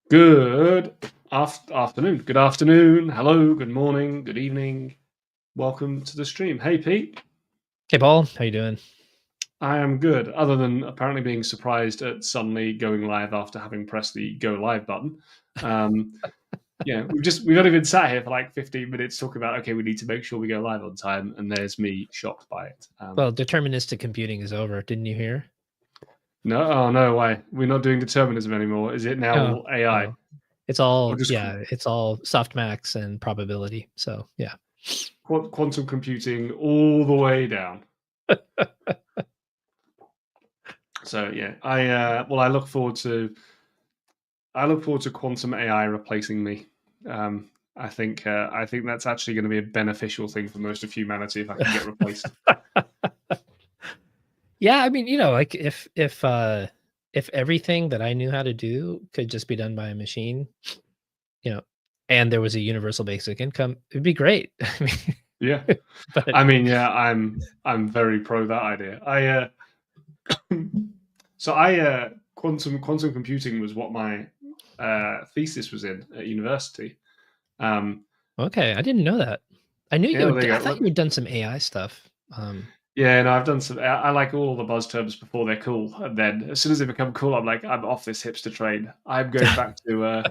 Good afternoon. Good afternoon. Hello. Good morning. Good evening. Welcome to the stream. Hey, Pete. Hey, Paul. How you doing? I am good. Other than apparently being surprised at suddenly going live after having pressed the go live button. We've only been sat here for like 15 minutes talking about, okay, we need to make sure we go live on time, and there's me shocked by it. Well, deterministic computing is over. Didn't you hear? No, oh no, why? We're not doing determinism anymore. Is it now all AI? No. It's all it's all softmax and probability. So yeah. Quantum computing all the way down. So yeah, I look forward to quantum AI replacing me. I think that's actually going to be a beneficial thing for most of humanity if I can get replaced. Yeah, I mean, like if everything that I knew how to do could just be done by a machine, and there was a universal basic income, it'd be great. Yeah, but I'm very pro that idea. Quantum computing was what my thesis was in at university. Okay, I didn't know that. I knew I thought you had done some AI stuff. Yeah, no, I've done some. I like all the buzz terms before they're cool, and then as soon as they become cool, I'm like, I'm off this hipster train. I'm going back to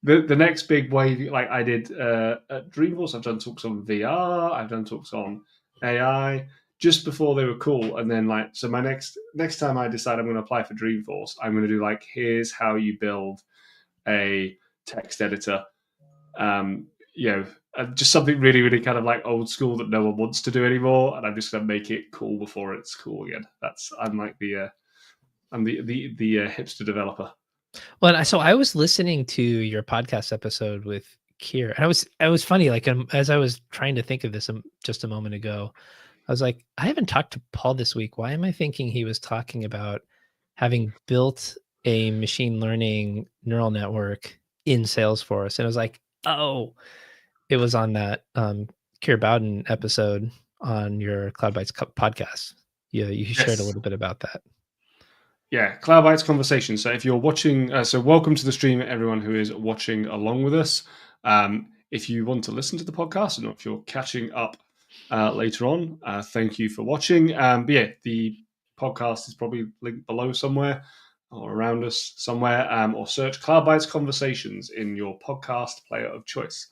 the next big wave. Like I did at Dreamforce, I've done talks on VR. I've done talks on AI just before they were cool, and then so my next time I decide I'm going to apply for Dreamforce, I'm going to do like, here's how you build a text editor. Just something really, really kind of like old school that no one wants to do anymore, and I'm just going to make it cool before it's cool again. I'm like the hipster developer. Well, so I was listening to your podcast episode with Kier, and I was funny. Like as I was trying to think of this just a moment ago, I was like, I haven't talked to Paul this week. Why am I thinking he was talking about having built a machine learning neural network in Salesforce? And I was like, oh, it was on that Kier Bowden episode on your Cloud Bytes podcast. You shared a little bit about that. Yeah, Cloud Bytes conversation. So if you're watching, so welcome to the stream, everyone who is watching along with us. If you want to listen to the podcast, or if you're catching up later on, thank you for watching. But yeah, the podcast is probably linked below somewhere or around us somewhere, or search Cloud Bytes Conversations in your podcast player of choice.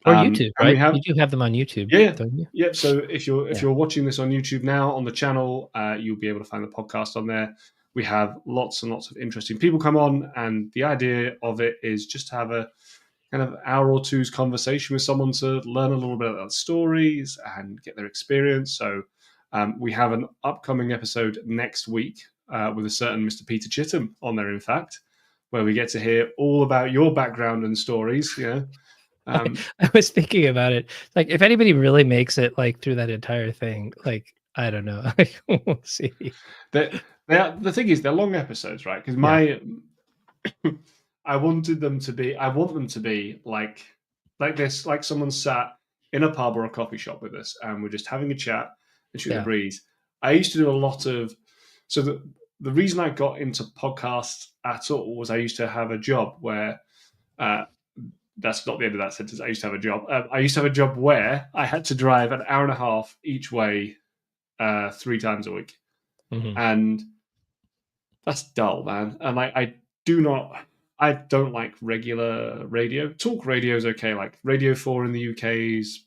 Or YouTube, right? You do have them on YouTube, don't you? Yeah. So if you're watching this on YouTube now on the channel, you'll be able to find the podcast on there. We have lots and lots of interesting people come on, and the idea of it is just to have a kind of hour or two's conversation with someone to learn a little bit about stories and get their experience. So we have an upcoming episode next week with a certain Mr. Peter Chittum on there, in fact, where we get to hear all about your background and stories. I was thinking about it. Like, if anybody really makes it like through that entire thing, like, I don't know. We'll see. The thing is, they're long episodes, right? Because I want them to be like this, like someone sat in a pub or a coffee shop with us, and we're just having a chat and shooting the breeze. I used to do a lot of, so the reason I got into podcasts at all was I used to have a job where, that's not the end of that sentence. I used to have a job. I used to have a job where I had to drive an hour and a half each way, 3 times a week. Mm-hmm. And that's dull, man. And I don't like regular radio. Talk radio is okay. Like Radio 4 in the UK is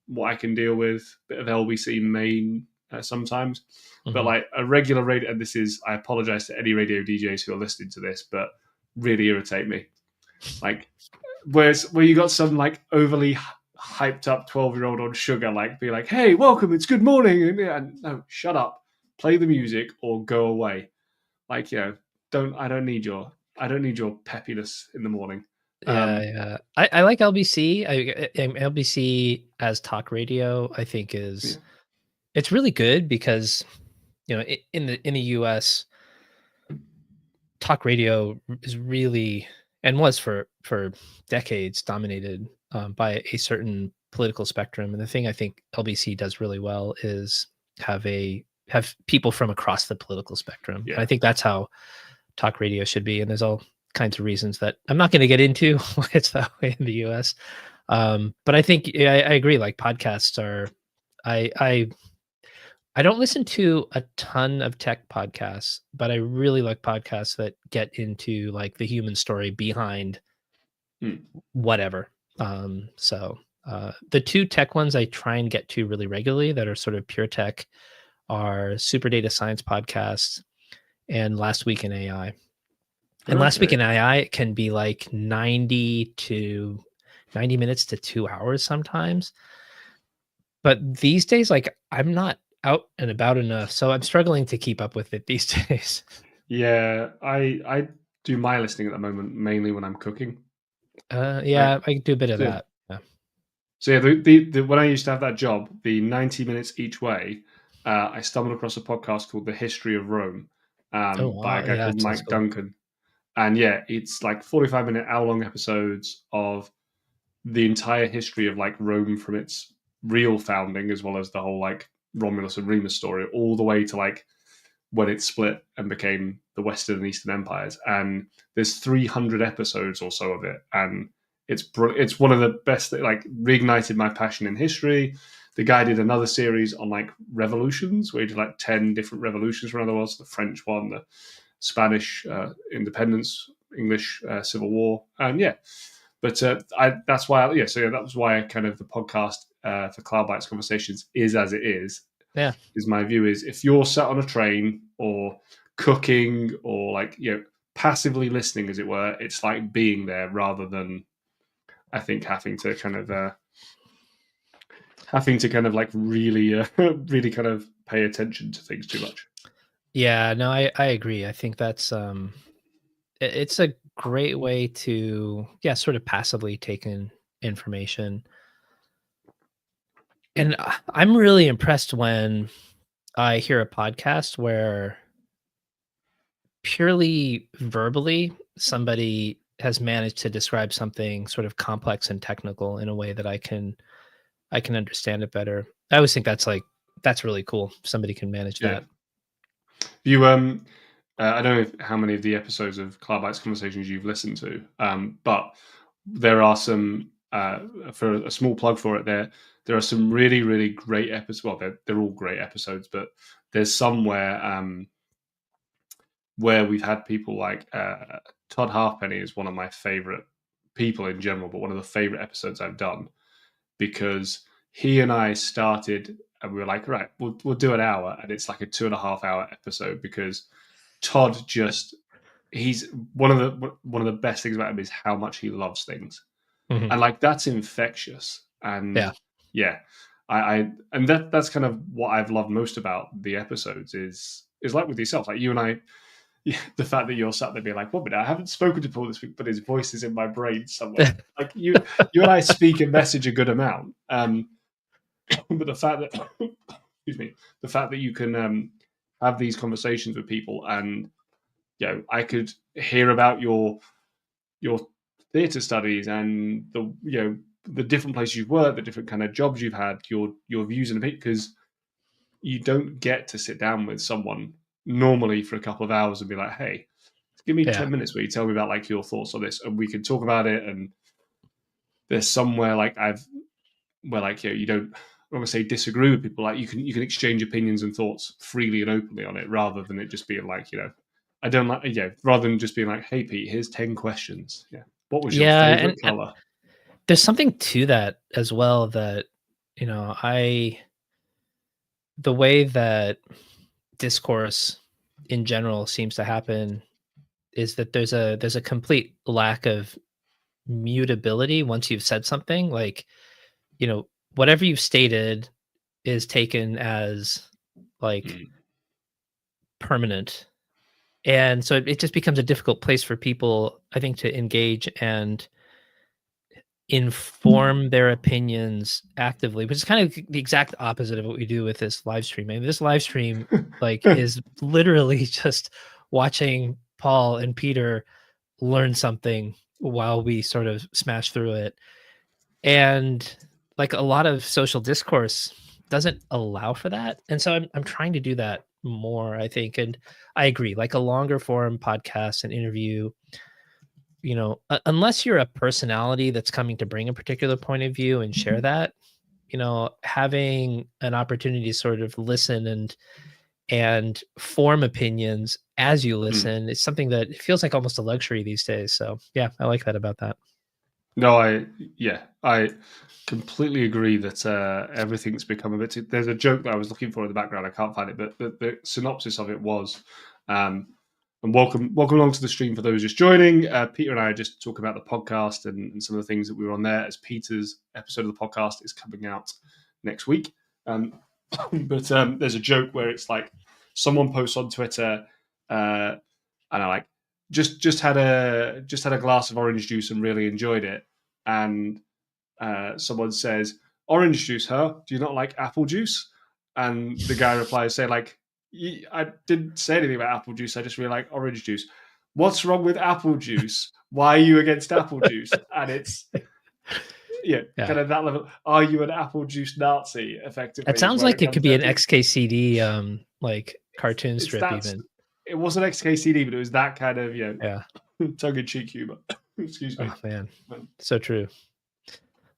what I can deal with. Bit of LWC main sometimes. Mm-hmm. But like a regular radio, and I apologize to any radio DJs who are listening to this, but really irritate me. Like where you got some like overly hyped up 12-year-old on sugar, like be like, hey, welcome, it's good morning. And no, shut up. Play the music or go away. Like, I don't need your peppiness in the morning. Yeah. I like LBC. LBC as talk radio, I think it's really good because, in the US, talk radio is really, and was for decades, dominated by a certain political spectrum. And the thing I think LBC does really well is have people from across the political spectrum. Yeah. And I think that's how talk radio should be. And there's all kinds of reasons that I'm not going to get into why it's that way in the US. But I think I agree. Like podcasts are, I don't listen to a ton of tech podcasts, but I really like podcasts that get into like the human story behind whatever. The two tech ones I try and get to really regularly that are sort of pure tech are Super Data Science podcasts and Last Week in AI. And Last Week in AI can be like 90 minutes to 2 hours sometimes. But these days, like I'm not out and about enough, so I'm struggling to keep up with it these days. Yeah, I do my listening at the moment mainly when I'm cooking. Yeah, I do a bit of that. Yeah. So yeah, the when I used to have that job, the 90 minutes each way, I stumbled across a podcast called The History of Rome, Oh by wow, a guy yeah, called that sounds Mike cool. Duncan. And yeah, it's like 45-minute, hour-long episodes of the entire history of like Rome from its real founding, as well as the whole like Romulus and Remus story, all the way to like when it split and became the Western and Eastern empires. And there's 300 episodes or so of it, and it's one of the best that like reignited my passion in history. The guy did another series on like revolutions, where he did like 10 different revolutions from other worlds: the French one, the Spanish independence, English Civil War, and yeah. But that's why, that was why kind of the podcast for Cloud Bytes Conversations is as it is. Yeah. Is my view is if you're sat on a train or cooking or like, passively listening, as it were, it's like being there rather than, I think, having to kind of like really, really kind of pay attention to things too much. Yeah, no, I agree. I think that's it's a great way to sort of passively take in information. And I'm really impressed when I hear a podcast where purely verbally somebody has managed to describe something sort of complex and technical in a way that I can understand it better. I always think that's really cool. Somebody can manage that. You I don't know how many of the episodes of Cloud Bytes Conversations you've listened to, but there are some, for a small plug for it, there are some really, really great episodes. Well, they're all great episodes, but there's some where we've had people like Todd Halfpenny is one of my favorite people in general, but one of the favorite episodes I've done, because he and I started and we were like, right, we'll do an hour, and it's like a 2.5 hour episode, because Todd he's one of the best things about him is how much he loves things. Mm-hmm. And like that's infectious. And I and that's kind of what I've loved most about the episodes is like with yourself, like you and I. The fact that you're sat there being like, "What? But I haven't spoken to Paul this week, but his voice is in my brain somewhere." Like you and I speak and message a good amount, but the fact that, excuse me, the fact that you can have these conversations with people, and I could hear about your theatre studies and the different places you've worked, the different kind of jobs you've had, your views and opinions, because you don't get to sit down with someone normally for a couple of hours and be like, hey, give me 10 minutes where you tell me about like your thoughts on this, and we can talk about it. And there's somewhere like you don't, I want to say disagree with people, like you can exchange opinions and thoughts freely and openly on it, rather than it just being like, I don't like, rather than just being like, hey Pete, here's 10 questions. What was your favorite color? There's something to that as well, that the way that discourse in general seems to happen is that there's a complete lack of mutability once you've said something. Like, whatever you've stated is taken as like permanent. And so it just becomes a difficult place for people, I think, to engage and inform their opinions actively, which is kind of the exact opposite of what we do with this live stream. I mean, this live stream is literally just watching Paul and Peter learn something while we sort of smash through it. And like a lot of social discourse doesn't allow for that. And so I'm trying to do that more, I think. And I agree, like a longer form podcast and interview, unless you're a personality that's coming to bring a particular point of view and share that, having an opportunity to sort of listen and form opinions as you listen is something that it feels like almost a luxury these days. So yeah, I like that about that. No, I completely agree that everything's become a bit. There's a joke that I was looking for in the background. I can't find it, but the synopsis of it was, and welcome along to the stream for those just joining. Peter and I are just talking about the podcast and some of the things that we were on there. As Peter's episode of the podcast is coming out next week, but there's a joke where it's like someone posts on Twitter, and I like. Just had a glass of orange juice and really enjoyed it. And someone says, "Orange juice, huh? Do you not like apple juice?" And the guy replies, "Say like, I didn't say anything about apple juice. I just really like orange juice. What's wrong with apple juice? Why are you against apple juice?" And it's kind of that level. Are you an apple juice Nazi? Effectively, it sounds like it could be an XKCD like cartoon strip even. It wasn't XKCD, but it was that kind of tongue-in-cheek humor. Excuse me. Oh man, so true.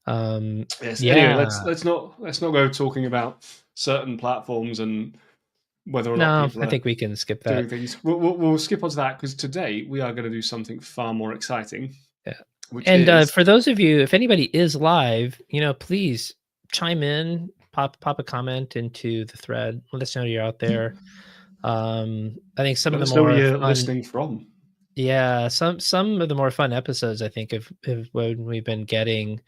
Yes. Anyway, let's not go talking about certain platforms and whether or not people. I think we can skip that. Things. We'll skip on to that because today we are going to do something far more exciting. Yeah. For those of you, if anybody is live, please chime in, pop a comment into the thread. Let us know you're out there. I think some of the more where you're listening from. Yeah, some of the more fun episodes, I think, have when we've been getting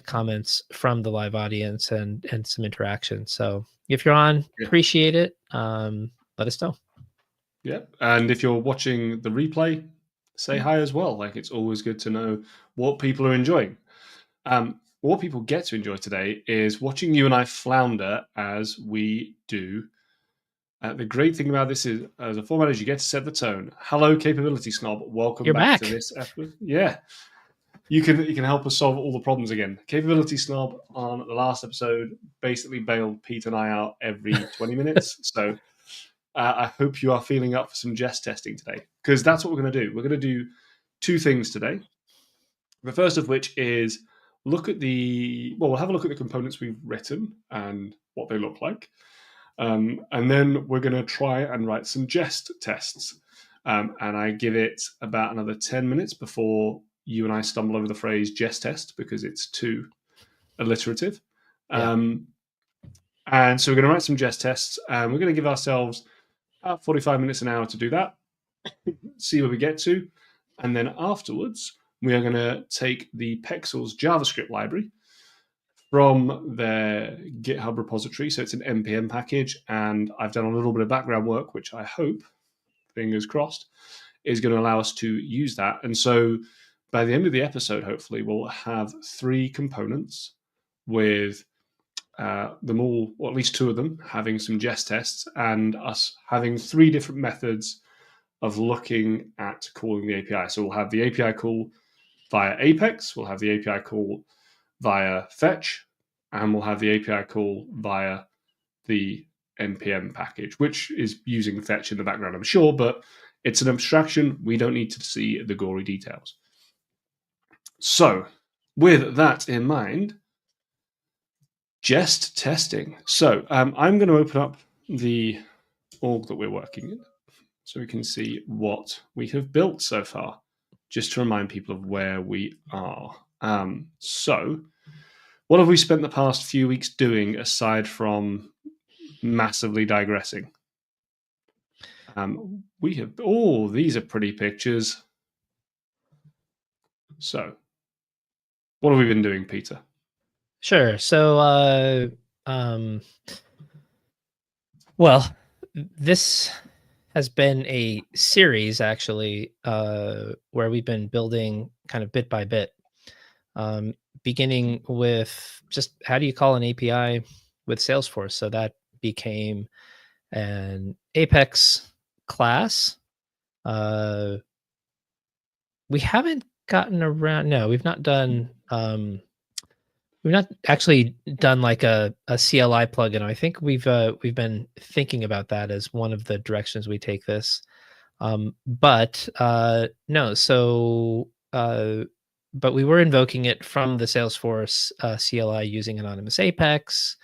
comments from the live audience and some interaction. So if you're on, appreciate it. Let us know. Yeah, and if you're watching the replay, say hi as well. Like, it's always good to know what people are enjoying. What people get to enjoy today is watching you and I flounder as we do. The great thing about this is, as a format, is you get to set the tone. Hello, Capability Snob. Welcome back to this episode. Yeah, you can help us solve all the problems again. Capability Snob on the last episode basically bailed Pete and I out every 20 minutes. So I hope you are feeling up for some Jest testing today, because that's what we're going to do. We're going to do two things today. The first of which is we'll have a look at the components we've written and what they look like. And then we're going to try and write some Jest tests. And I give it about another 10 minutes before you and I stumble over the phrase Jest test because it's too alliterative. Yeah. And so we're going to write some Jest tests, and we're going to give ourselves about 45 minutes, an hour to do that, see where we get to. And then afterwards, we are going to take the Pexels JavaScript library from their GitHub repository. So it's an NPM package, and I've done a little bit of background work, which I hope, fingers crossed, is going to allow us to use that. And so by the end of the episode, hopefully, we'll have 3 components with them all, or at least 2 of them, having some Jest tests, and us having 3 different methods of looking at calling the API. So we'll have the API call via Apex, we'll have the API call via fetch, and we'll have the API call via the NPM package, which is using fetch in the background, I'm sure, but it's an abstraction. We don't need to see the gory details. So with that in mind, Jest testing. So I'm going to open up the org that we're working in so we can see what we have built so far, just to remind people of where we are. So what have we spent the past few weeks doing aside from massively digressing? We have, these are pretty pictures. So what have we been doing, Peter? Sure. So, well, this has been a series actually, where we've been building kind of bit by bit, beginning with just how do you call an API with Salesforce? So that became an Apex class. We haven't gotten around. No, we've not done We've not actually done like a CLI plugin. I think we've been thinking about that as one of the directions we take this. But no, so but we were invoking it from the Salesforce CLI using anonymous Apex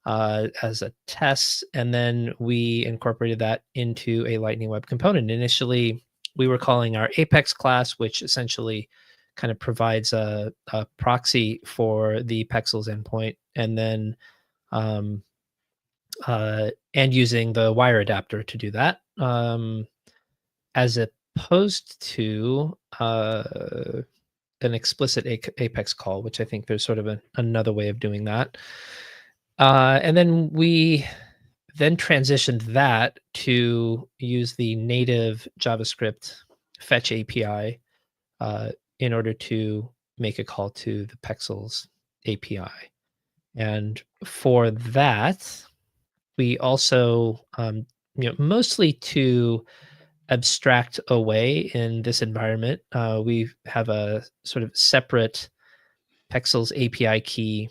as a test, and then we incorporated that into a Lightning Web Component. Initially, we were calling our Apex class, which essentially kind of provides a proxy for the Pexels endpoint, and then and using the wire adapter to do that, as opposed to an explicit Apex call, which I think there's sort of another way of doing that. And then we then transitioned that to use the native JavaScript fetch API in order to make a call to the Pexels API. And for that, we also, mostly to abstract away in this environment, we have a sort of separate Pexels API key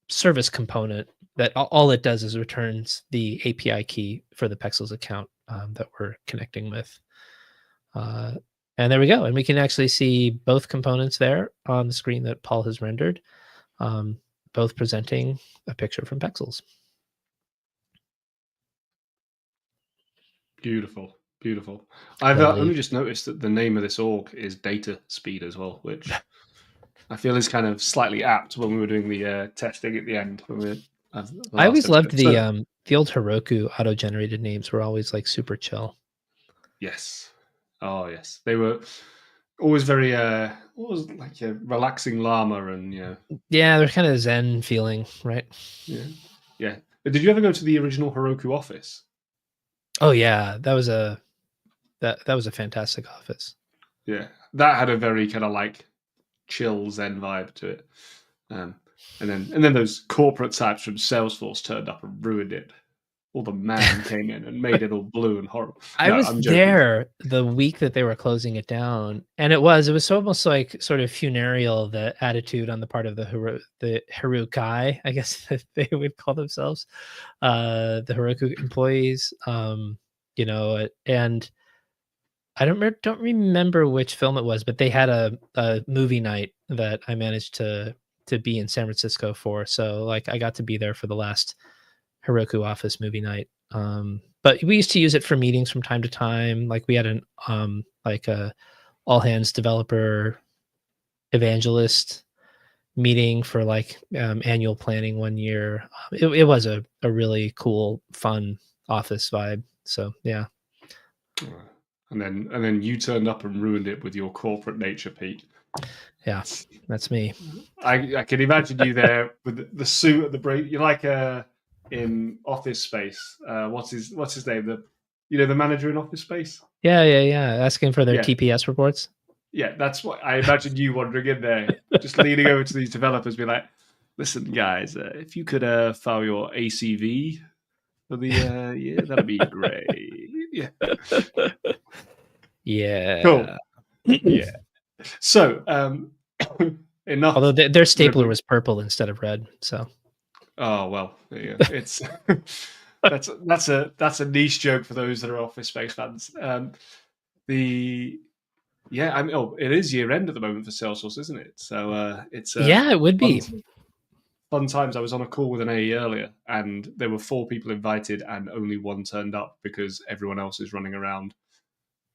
service component that all it does is returns the API key for the Pexels account that we're connecting with. And there we go. And we can actually see both components there on the screen that Paul has rendered, both presenting a picture from Pexels. Beautiful, beautiful. I've only just noticed that the name of this org is Data Speed as well, which I feel is kind of slightly apt when we were doing the testing at the end. I always loved the old Heroku auto-generated names were always like super chill. Yes. Oh yes, they were always very what was it, like a relaxing llama, and yeah, they're kind of zen feeling, right? Yeah. Did you ever go to the original Heroku office? Oh yeah, that was a fantastic office. Yeah, that had a very kind of like chill zen vibe to it. And then those corporate types from Salesforce turned up and ruined it. All the man came in and made it all blue and horrible. I was there the week that they were closing it down, and it was almost like sort of funereal, the attitude on the part of the Heroku, I guess they would call themselves, the Heroku employees. And I don't remember which film it was, but they had a movie night that I managed to be in San Francisco for. So like I got to be there for the last Heroku office movie night. But we used to use it for meetings from time to time. Like we had an like a all hands developer evangelist meeting for like annual planning one year. It was a really cool, fun office vibe. So yeah. And then you turned up and ruined it with your corporate nature, Pete. Yeah, that's me. I can imagine you there with the suit and the braid. You're like in Office Space. What's his name? The manager in Office Space. Yeah. Asking for their TPS reports. Yeah, that's what I imagine you wandering in there, just leaning over to these developers, be like, "Listen, guys, if you could file your ACV for the that'd be great." Yeah. Yeah. Cool. Yeah. So, enough. Although their stapler was purple instead of red, so. Oh well, yeah. It's that's a niche joke for those that are Office Space fans. It is year end at the moment for Salesforce, isn't it? So it's it would be fun times. I was on a call with an AE earlier, and there were 4 people invited, and only 1 turned up because everyone else is running around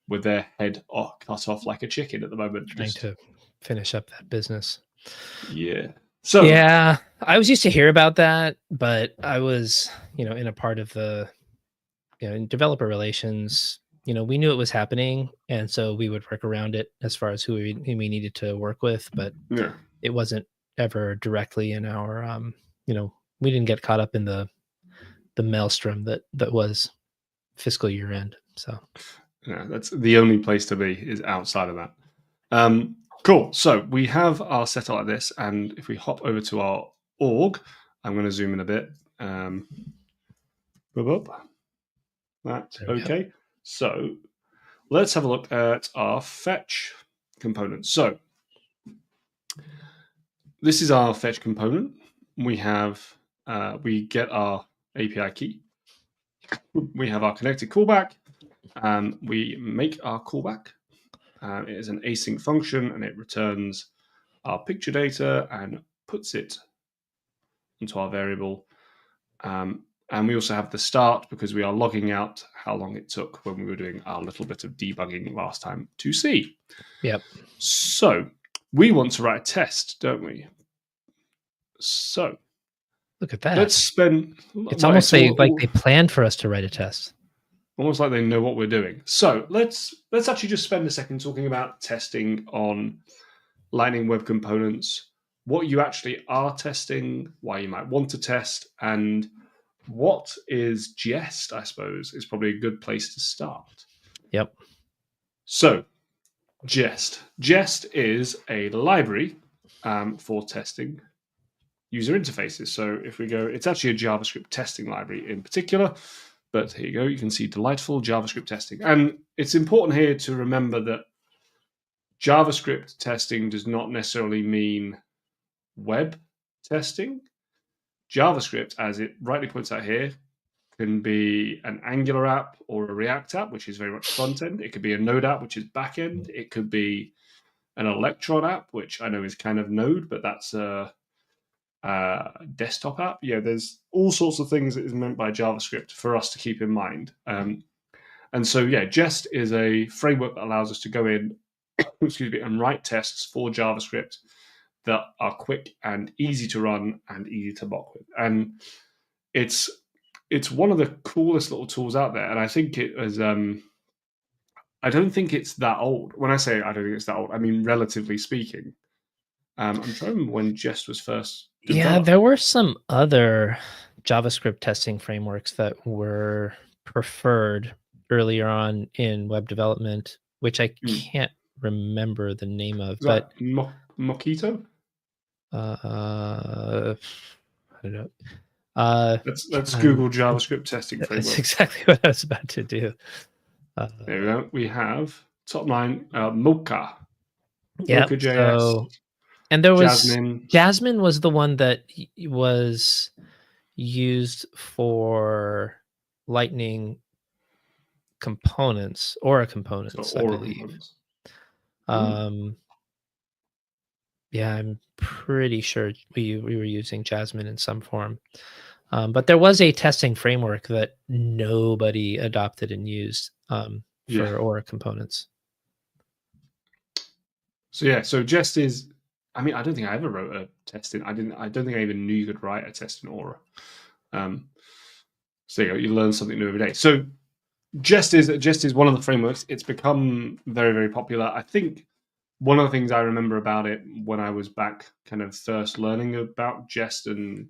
with their head cut off like a chicken at the moment, trying to finish up that business. Yeah. So yeah, I was used to hear about that, but I was, in a part of the, in developer relations, we knew it was happening, and so we would work around it as far as who we needed to work with, but it wasn't ever directly in our, we didn't get caught up in the maelstrom that was fiscal year end. So yeah, that's the only place to be is outside of that. Cool. So we have our setup like this, and if we hop over to our org, I'm going to zoom in a bit. That's okay. So let's have a look at our fetch component. So this is our fetch component. We get our API key. We have our connected callback. We make our callback. It is an async function, and it returns our picture data and puts it into our variable. And we also have the start because we are logging out how long it took when we were doing our little bit of debugging last time to see. Yep. So we want to write a test, don't we? So look at that. Let's spend. It's almost like they planned for us to write a test. Almost like they know what we're doing. So let's actually just spend a second talking about testing on Lightning Web Components, what you actually are testing, why you might want to test, and what is Jest, I suppose, is probably a good place to start. Yep. So Jest. Jest is a library for testing user interfaces. So if we go, it's actually a JavaScript testing library in particular, but here you go, you can see delightful JavaScript testing. And it's important here to remember that JavaScript testing does not necessarily mean web testing. JavaScript, as it rightly points out here, can be an Angular app or a React app, which is very much front end. It could be a Node app, which is back end. It could be an Electron app, which I know is kind of Node, but that's a desktop app. Yeah, there's all sorts of things that is meant by JavaScript for us to keep in mind. And so, yeah, Jest is a framework that allows us to go in, and write tests for JavaScript that are quick and easy to run and easy to mock with. And it's one of the coolest little tools out there. And I think it is. I don't think it's that old. When I say I don't think it's that old, I mean relatively speaking. I'm trying to remember when Jest was first developed. Yeah, there were some other JavaScript testing frameworks that were preferred earlier on in web development, which I can't remember the name of. But Mockito? I don't know. Let's Google JavaScript testing framework. That's exactly what I was about to do. There we go. We have top line Mocha. Yeah. Mocha.js. And there was Jasmine was the one that was used for Lightning components, Aura components, I believe. Yeah, I'm pretty sure we were using Jasmine in some form. But there was a testing framework that nobody adopted and used for Aura components. So Jest is, I mean, I don't think I ever wrote a test in. I don't think I even knew you could write a test in Aura. So you learn something new every day. So Jest is one of the frameworks. It's become very, very popular. I think one of the things I remember about it when I was back kind of first learning about Jest and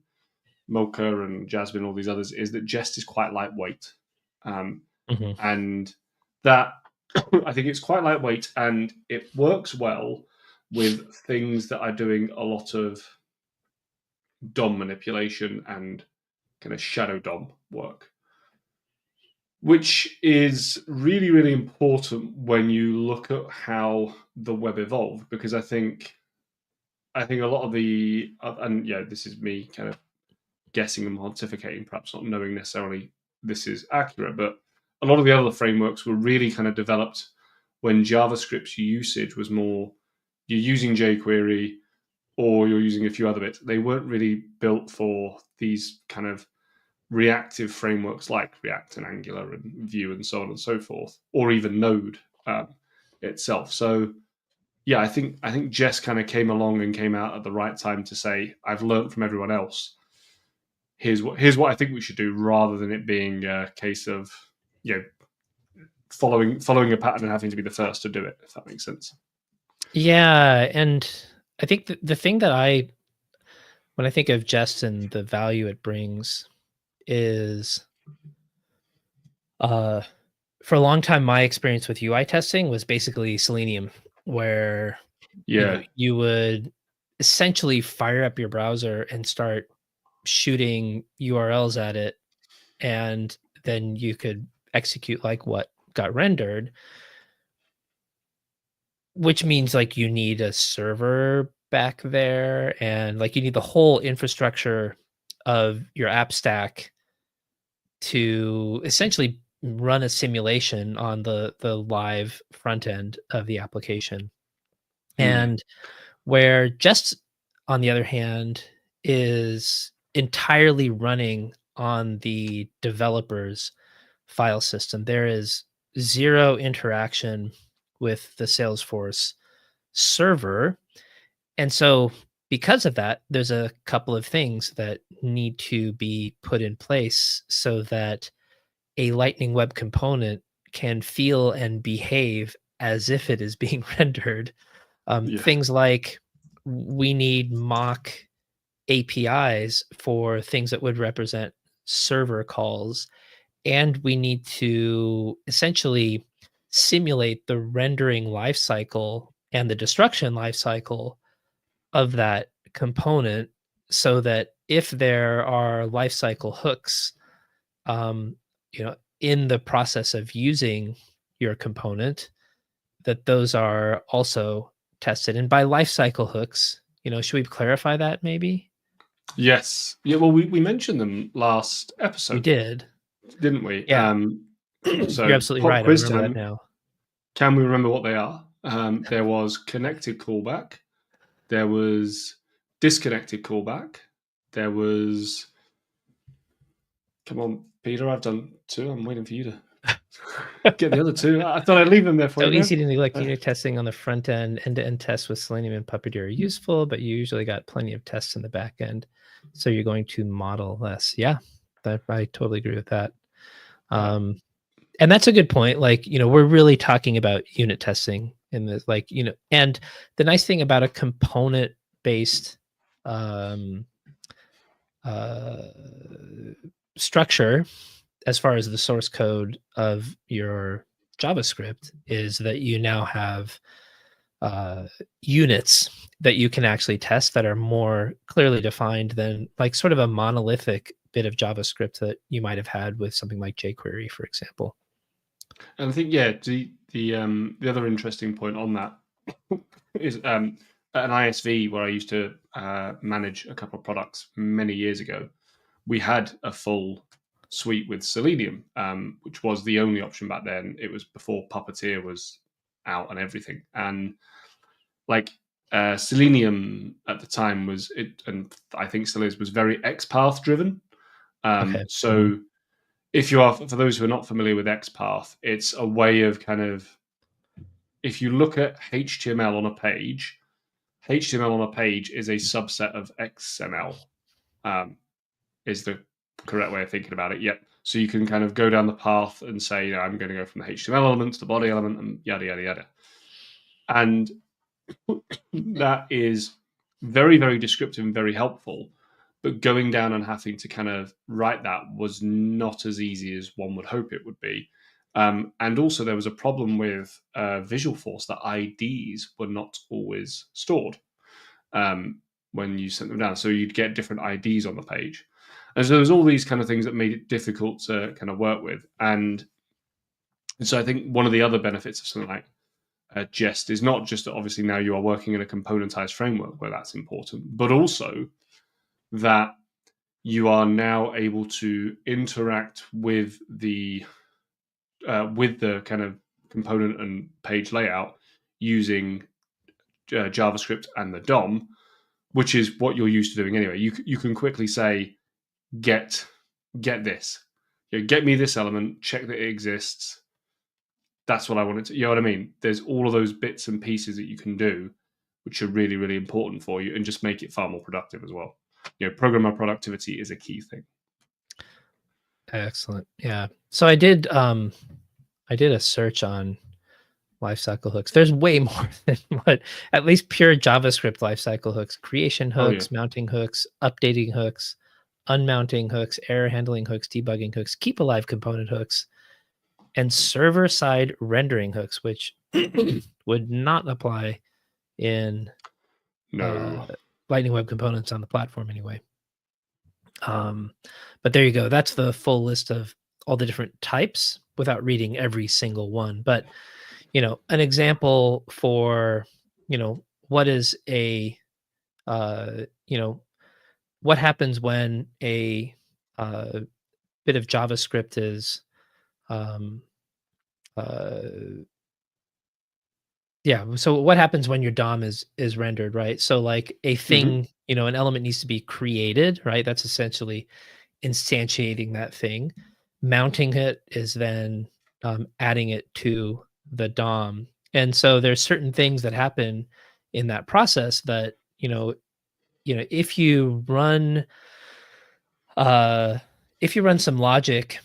Mocha and Jasmine, all these others, is that Jest is quite lightweight. And that I think it's quite lightweight and it works well with things that are doing a lot of DOM manipulation and kind of shadow DOM work, which is really, really important when you look at how the web evolved, because I think a lot of the, and yeah, this is me kind of guessing and pontificating, perhaps not knowing necessarily this is accurate, but a lot of the other frameworks were really kind of developed when JavaScript's usage was more, you're using jQuery or you're using a few other bits. They weren't really built for these kind of reactive frameworks like React and Angular and Vue and so on and so forth, or even Node itself. So yeah, I think Jest kind of came along and came out at the right time to say, I've learned from everyone else. Here's what I think we should do, rather than it being a case of, following a pattern and having to be the first to do it, if that makes sense. Yeah, and I think the thing that when I think of Jest and the value it brings is, for a long time, my experience with UI testing was basically Selenium, where you would essentially fire up your browser and start shooting URLs at it, and then you could execute like what got rendered, which means like you need a server back there, and like you need the whole infrastructure of your app stack to essentially run a simulation on the live front end of the application. And where Jest, on the other hand, is entirely running on the developer's file system. There is zero interaction with the Salesforce server. And so because of that, there's a couple of things that need to be put in place so that a Lightning Web Component can feel and behave as if it is being rendered. Things like we need mock APIs for things that would represent server calls, and we need to essentially simulate the rendering lifecycle and the destruction lifecycle of that component so that if there are lifecycle hooks, in the process of using your component, that those are also tested. And by lifecycle hooks, should we clarify that maybe? Yes. Yeah. Well, we mentioned them last episode. We did, didn't we? Yeah. So you're absolutely pop right. I quiz remember time. that now. Can we remember what they are? There was connected callback. There was disconnected callback. There was. Come on, Peter. I've done 2. I'm waiting for you to get the other 2. I thought I'd leave them there for So you. easy to neglect. Unit testing on the front end, end-to-end tests with Selenium and Puppeteer are useful, but you usually got plenty of tests in the back end. So you're going to model less. Yeah, I totally agree with that. And that's a good point. Like, we're really talking about unit testing in this, and the nice thing about a component-based structure, as far as the source code of your JavaScript, is that you now have units that you can actually test that are more clearly defined than like sort of a monolithic bit of JavaScript that you might have had with something like jQuery, for example. And I think, the other interesting point on that is at an ISV where I used to manage a couple of products many years ago, we had a full suite with Selenium, which was the only option back then. It was before Puppeteer was out and everything. And like Selenium at the time was it, and I think still is, was very XPath driven. Okay. So if you are, for those who are not familiar with XPath, it's a way of kind of, if you look at HTML on a page, HTML on a page is a subset of XML, is the correct way of thinking about it. Yep. So you can kind of go down the path and say, I'm going to go from the HTML element to the body element and yada, yada, yada. And that is very, very descriptive and very helpful. But going down and having to kind of write that was not as easy as one would hope it would be. And also there was a problem with Visualforce that IDs were not always stored when you sent them down. So you'd get different IDs on the page. And so there's all these kind of things that made it difficult to kind of work with. And so I think one of the other benefits of something like Jest is not just that obviously now you are working in a componentized framework where that's important, but also that you are now able to interact with the kind of component and page layout using JavaScript and the DOM, which is what you're used to doing anyway. You can quickly say, get this, get me this element, check that it exists. That's what I want it to. You know what I mean? There's all of those bits and pieces that you can do, which are really, really important for you, and just make it far more productive as well. Programmer productivity is a key thing. Excellent. Yeah. So I did a search on lifecycle hooks. There's way more than what, at least pure JavaScript lifecycle hooks: creation hooks, mounting hooks, updating hooks, unmounting hooks, error handling hooks, debugging hooks, keep alive component hooks, and server-side rendering hooks, which would not apply in Lightning Web Components on the platform anyway. But there you go. That's the full list of all the different types without reading every single one. But, an example for, what is a what happens when a bit of JavaScript is um, uh, so what happens when your DOM is rendered, right? So like a Hmm. thing, an element needs to be created, right? That's essentially instantiating that thing. Mounting it is then adding it to the DOM. And so there's certain things that happen in that process that, if you run uh if you run some logic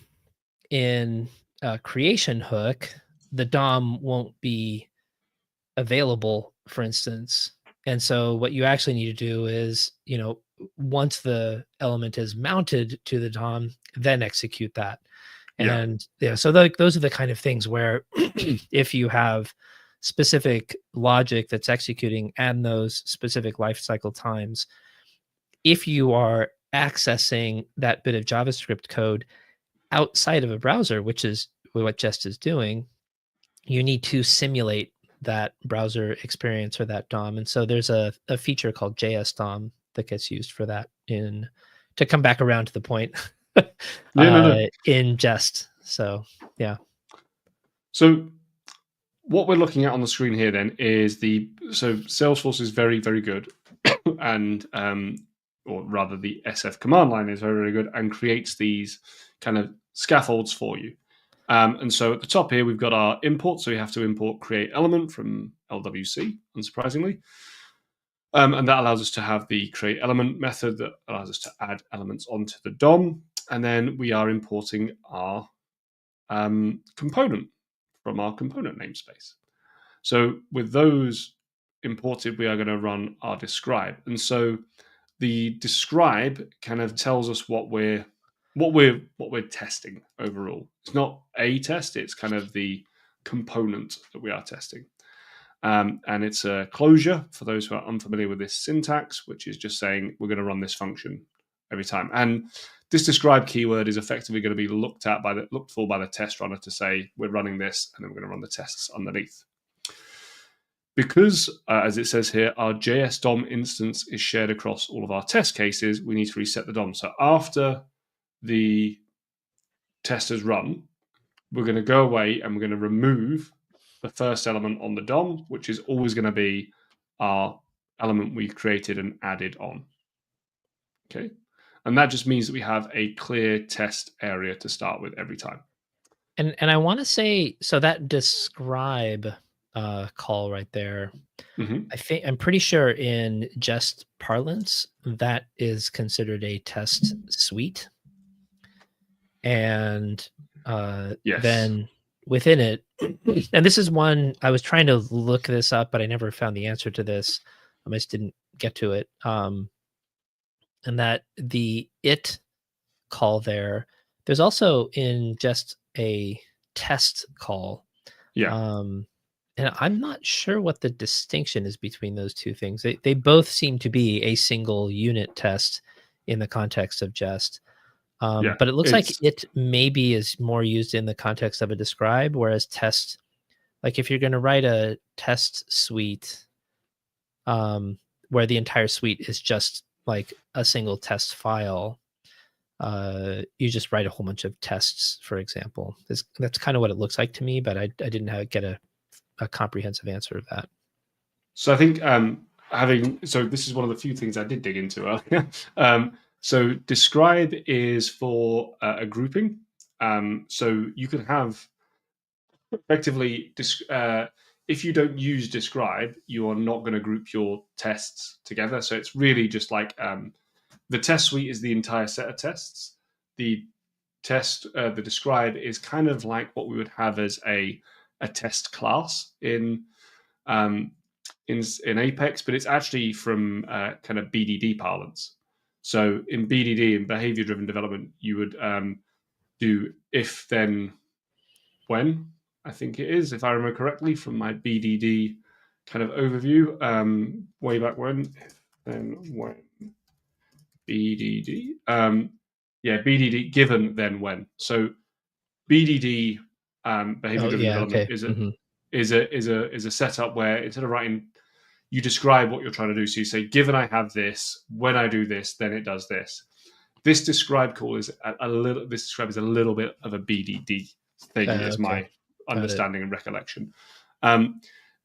in a creation hook, the DOM won't be available, for instance. And so what you actually need to do is, once the element is mounted to the DOM, then execute that. Yeah. And yeah, so those are the kind of things where if you have specific logic that's executing and those specific lifecycle times, if you are accessing that bit of JavaScript code outside of a browser, which is what Jest is doing, you need to simulate that browser experience or that DOM. And so there's a feature called JS DOM that gets used for that in to come back around to the point Yeah. No. in Jest. So yeah. So what we're looking at on the screen here then is so Salesforce is very, very good, and or rather the SF command line is very, very good and creates these kind of scaffolds for you. And so at the top here we've got our import, so we have to import create element from LWC, unsurprisingly. And that allows us to have the create element method that allows us to add elements onto the DOM. And then we are importing our component from our component namespace. So with those imported, we are going to run our describe. And so the describe kind of tells us what we're testing overall. It's not a test, it's kind of the component that we are testing. And it's a closure for those who are unfamiliar with this syntax, which is just saying we're going to run this function every time. And this describe keyword is effectively going to be looked for by the test runner to say we're running this, and then we're going to run the tests underneath. Because, as it says here, our JS DOM instance is shared across all of our test cases, we need to reset the DOM. So after the test has run, we're going to go away and we're going to remove the first element on the DOM, which is always going to be our element we created and added on. Okay. And that just means that we have a clear test area to start with every time. And I want to say, so that describe call right there, I'm pretty sure in Jest parlance, that is considered a test suite. And Yes. then within it, and this is one I was trying to look this up, but I never found the answer to this. I just didn't get to it. And that the it call there's also in just a test call. Yeah. And I'm not sure what the distinction is between those two things. They both seem to be a single unit test in the context of Jest. Yeah. But it looks like it maybe is more used in the context of a describe, whereas test, like if you're going to write a test suite, where the entire suite is just like a single test file, you just write a whole bunch of tests, for example. That's kind of what it looks like to me, but I didn't get a comprehensive answer of that. So I think this is one of the few things I did dig into earlier. So describe is for a grouping. So you can have effectively if you don't use describe, you are not going to group your tests together. So it's really just like the test suite is the entire set of tests. The describe is kind of like what we would have as a test class in Apex, but it's actually from kind of BDD parlance. So in BDD, in behavior-driven development, you would do if, then, when, I think it is, if I remember correctly from my BDD kind of overview way back when. If, then, when, BDD. BDD, given, then, when. So BDD, behavior-driven development, Okay. is a setup where instead of writing you describe what you're trying to do. So you say, given I have this, when I do this, then it does this. This describe call is a little bit of a BDD thing, is my understanding and recollection.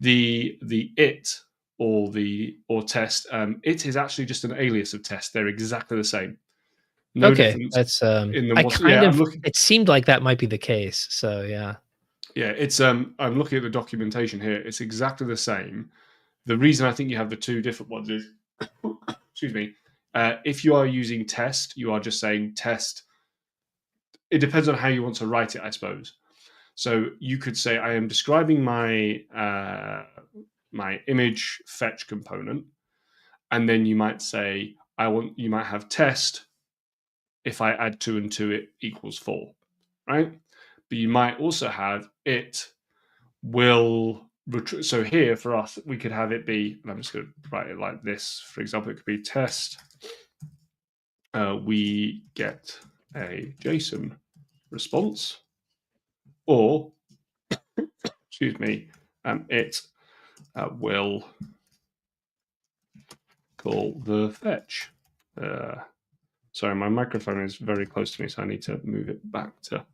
The it or test, it is actually just an alias of test. They're exactly the same. No difference. That's in them. it seemed like that might be the case. So yeah. Yeah, it's I'm looking at the documentation here. It's exactly the same. The reason I think you have the two different ones is, excuse me, if you are using test, you are just saying test. It depends on how you want to write it, I suppose. So you could say, I am describing my my image fetch component, and then you might say, you might have test. If I add 2 and 2, it equals 4, right? But you might also have it will. So here for us, we could have it be, and I'm just going to write it like this. For example, it could be test. We get a JSON response, or excuse me, it will call the fetch. Sorry, my microphone is very close to me, so I need to move it back to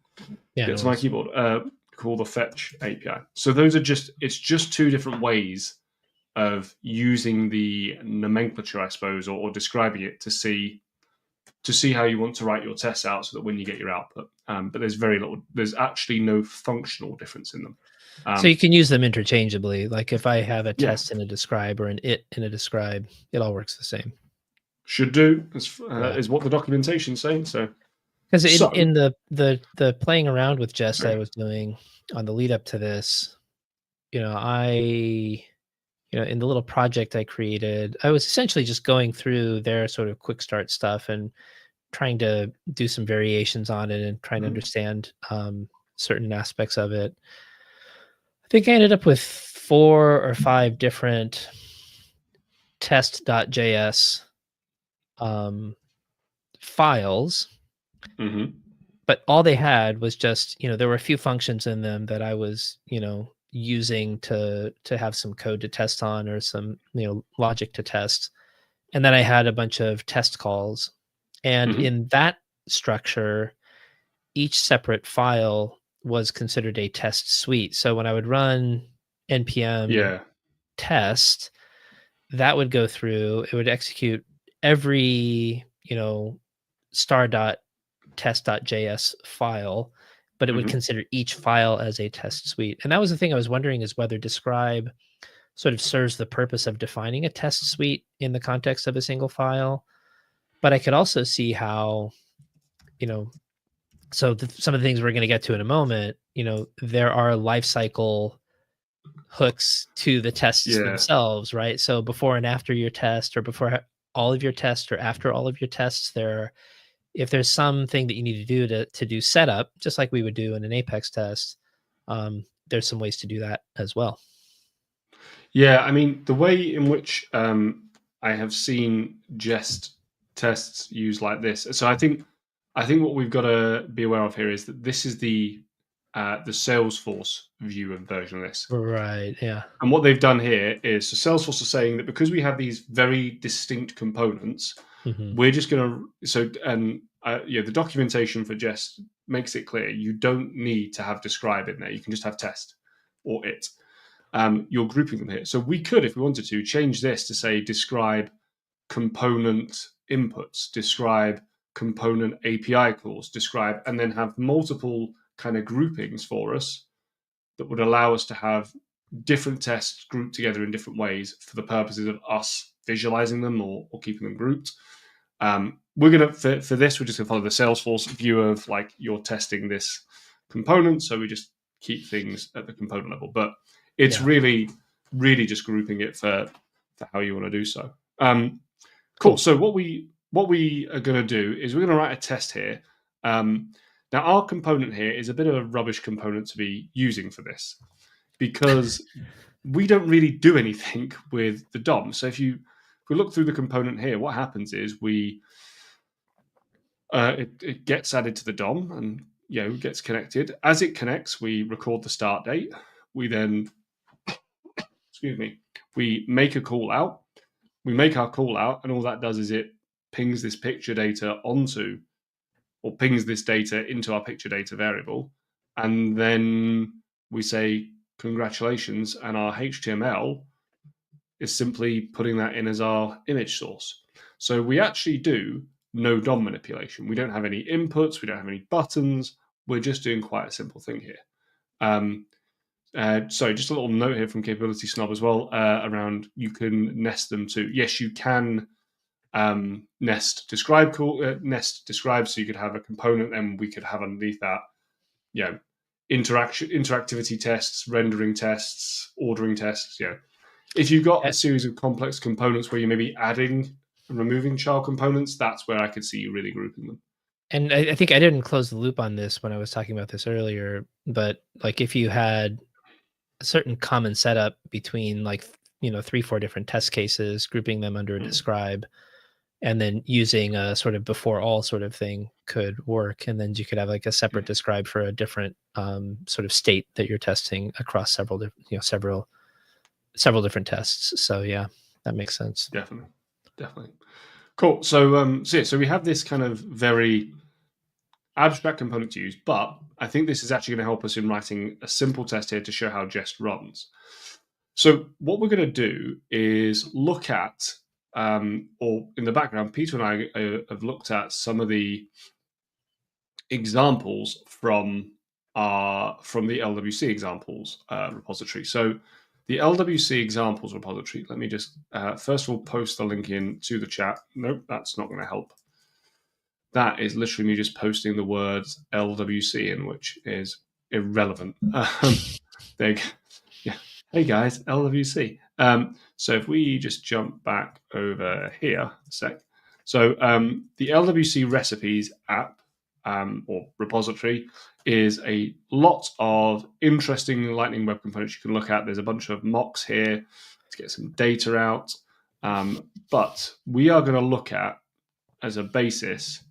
get to my keyboard. Call the fetch API. So it's just two different ways of using the nomenclature, I suppose, or describing it to see how you want to write your tests out, so that when you get your output. But there's actually no functional difference in them. So you can use them interchangeably. Like if I have a test in a describe or an it in a describe, it all works the same. Should do, is what the documentation's saying. So because in the playing around with Jest I was doing on the lead up to this, in the little project I created, I was essentially just going through their sort of quick start stuff and trying to do some variations on it and trying to understand certain aspects of it. I think I ended up with 4 or 5 different test.js files, but all they had was just, there were a few functions in them that I was, using to have some code to test on, or some, logic to test. And then I had a bunch of test calls. And in that structure, each separate file was considered a test suite. So when I would run npm test, that would go through, it would execute every, star.test.js file, but it would consider each file as a test suite. And that was the thing I was wondering, is whether describe sort of serves the purpose of defining a test suite in the context of a single file. But I could also see how, so some of the things we're going to get to in a moment, there are lifecycle hooks to the tests themselves, right? So before and after your test, or before all of your tests, or after all of your tests, if there's something that you need to do to do setup, just like we would do in an Apex test, there's some ways to do that as well. Yeah, I mean, the way in which I have seen Jest tests used like this. So I think what we've got to be aware of here is that this is the Salesforce view and version of this. Right, yeah. And what they've done here is, so Salesforce is saying that because we have these very distinct components, we're just going to, the documentation for Jest makes it clear you don't need to have describe in there. You can just have test or it. You're grouping them here. So we could, if we wanted to, change this to say describe component inputs, describe component API calls, describe, and then have multiple kind of groupings for us that would allow us to have different tests grouped together in different ways for the purposes of us visualizing them or keeping them grouped. We're going to, for this, we're just going to follow the Salesforce view of like you're testing this component. So we just keep things at the component level, but it's really, really just grouping it for how you want to do so. Cool. So what we are going to do is we're going to write a test here. Now our component here is a bit of a rubbish component to be using for this, because we don't really do anything with the DOM. So if we look through the component here, what happens is it gets added to the DOM and gets connected. As it connects, we record the start date. We then we make a call out. We make our call out, and all that does is it pings this picture data onto, or pings this data into our picture data variable, and then we say congratulations, and our HTML is simply putting that in as our image source. So we actually do no DOM manipulation. We don't have any inputs, we don't have any buttons. We're just doing quite a simple thing here. So just a little note here from Capability Snob as well, around you can nest them too. Yes, you can nest describe, so you could have a component, and we could have underneath that, interactivity tests, rendering tests, ordering tests. If you've got a series of complex components where you may be adding and removing child components, that's where I could see you really grouping them. And I think I didn't close the loop on this when I was talking about this earlier, but like if you had a certain common setup between 3-4 different test cases, grouping them under a describe, and then using a sort of before all sort of thing could work. And then you could have like a separate describe for a different sort of state that you're testing across several different tests. So yeah, that makes sense. Definitely. Cool. So so we have this kind of very abstract component to use, but I think this is actually going to help us in writing a simple test here to show how Jest runs. So what we're going to do is look at, or in the background, Peter and I have looked at some of the examples from the LWC examples repository. So the LWC examples repository, let me just first of all post the link in to the chat. Nope, that's not going to help. That is literally me just posting the words LWC in, which is irrelevant. Hey guys, LWC. So if we just jump back over here a sec. So the LWC recipes app or repository is a lot of interesting Lightning Web Components you can look at. There's a bunch of mocks here to get some data out. But we are going to look at, as a basis,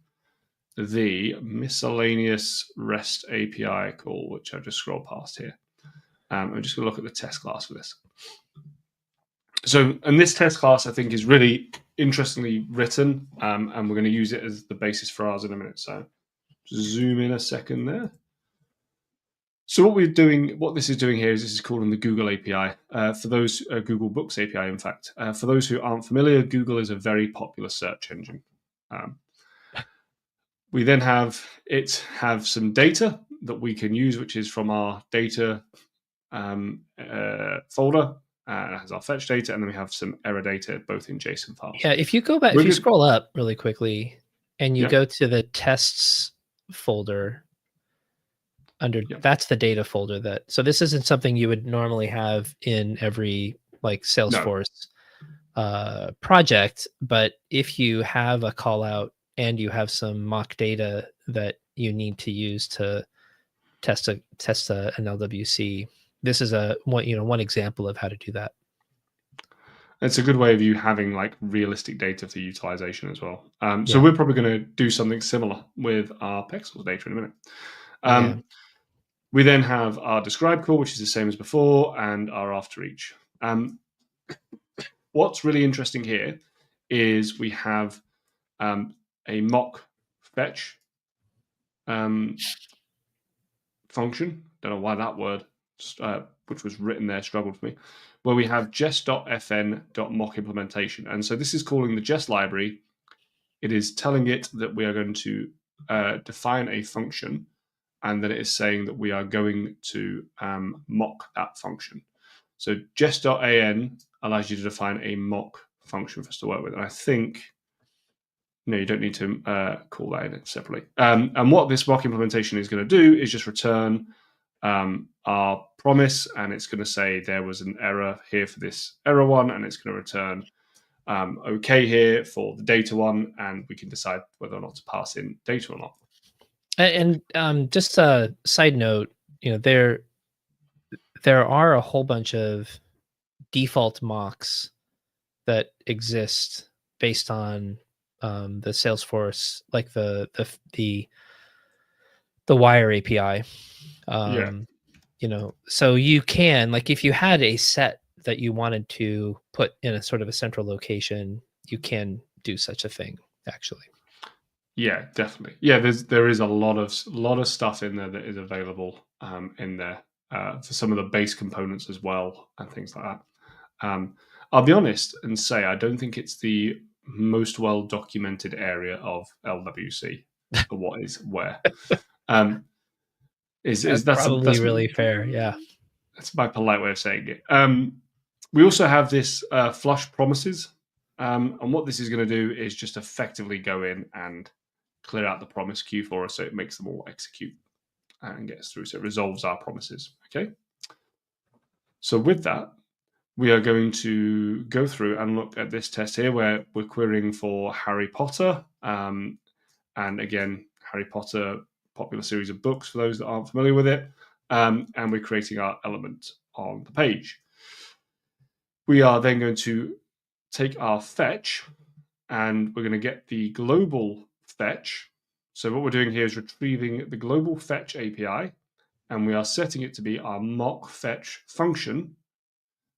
the miscellaneous REST API call, which I've just scrolled past here. I'm just going to look at the test class for this. So, and this test class, I think, is really interestingly written, and we're going to use it as the basis for ours in a minute. So, zoom in a second there. So what this is doing here is this is calling the Google API. For those, Google Books API, in fact. For those who aren't familiar, Google is a very popular search engine. We then have some data that we can use, which is from our data folder. It has our fetch data, and then we have some error data, both in JSON files. Yeah, if you go back, if you scroll up really quickly, and you go to the tests folder, that's the data folder. So this isn't something you would normally have in every like Salesforce project, but if you have a call out and you have some mock data that you need to use to test an LWC, this is one example of how to do that. It's a good way of you having like realistic data for utilization as well. So we're probably going to do something similar with our Pexels data in a minute. We then have our describe call, which is the same as before, and our after each. What's really interesting here is we have a mock fetch function. Don't know why that word, which was written there, struggled for me. Where we have jest.fn.mock implementation. And so this is calling the Jest library. It is telling it that we are going to define a function, and that it is saying that we are going to mock that function. So jest.an allows you to define a mock function for us to work with. And I think, no, you don't need to call that in separately. And what this mock implementation is going to do is just return our promise, and it's going to say there was an error here for this error one, and it's going to return okay here for the data one, and we can decide whether or not to pass in data or not. And just a side note, there are a whole bunch of default mocks that exist based on the Salesforce, like the Wire API. So you can, like, if you had a set that you wanted to put in a sort of a central location, you can do such a thing, actually. Yeah, definitely. Yeah, there is a lot of stuff in there that is available in there for some of the base components as well and things like that. I'll be honest and say I don't think it's the most well documented area of LWC for what is where. That's probably really fair. Yeah. That's my polite way of saying it. We also have this flush promises. And what this is going to do is just effectively go in and clear out the promise queue for us so it makes them all execute and gets through. So it resolves our promises. Okay. So with that, we are going to go through and look at this test here where we're querying for Harry Potter. And again, Harry Potter, popular series of books for those that aren't familiar with it. And we're creating our element on the page. We are then going to take our fetch and we're going to get the global fetch. So what we're doing here is retrieving the global fetch API and we are setting it to be our mock fetch function.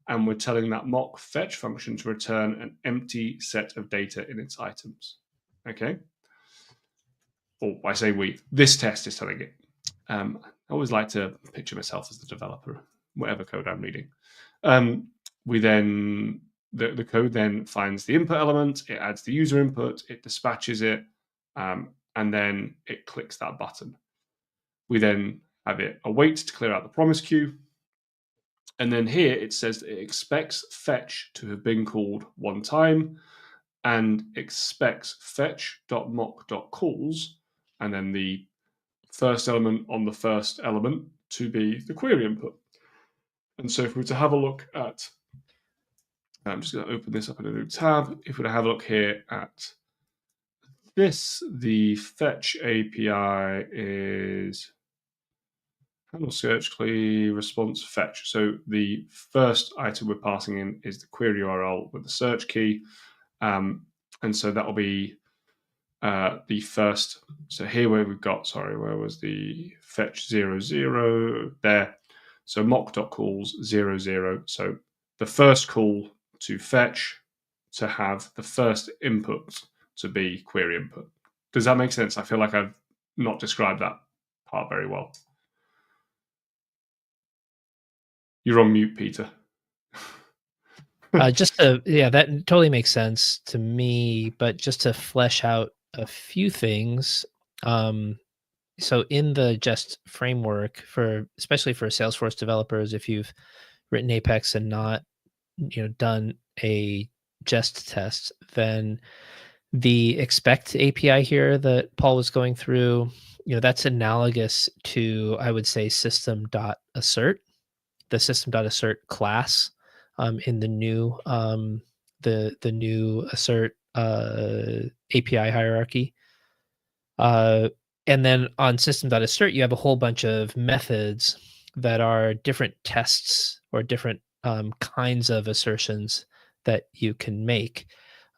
And we're telling that mock fetch function to return an empty set of data in its items. Okay. Or I say we, this test is telling it. I always like to picture myself as the developer, whatever code I'm reading. We then, the code then finds the input element, it adds the user input, it dispatches it, and then it clicks that button. We then have it await to clear out the promise queue. And then here it says that it expects fetch to have been called one time and expects fetch.mock.calls, and then the first element on the first element to be the query input. And so if we were to have a look at, I'm just going to open this up in a new tab. If we were to have a look here at this, the fetch API is handle search key response fetch. So the first item we're passing in is the query URL with the search key. And so that will be the first. So here where we've got, where was the fetch 00 there? So mock.calls 00. So the first call to fetch to have the first input to be query input. Does that make sense? I feel like I've not described that part very well. You're on mute, Peter. That totally makes sense to me, but just to flesh out a few things. So in the Jest framework especially for Salesforce developers, if you've written Apex and not, done a Jest test, then the expect API here that Paul was going through, that's analogous to, I would say, system.assert, the system.assert class in the new the new assert API hierarchy. And then on system.assert, you have a whole bunch of methods that are different tests or different kinds of assertions that you can make.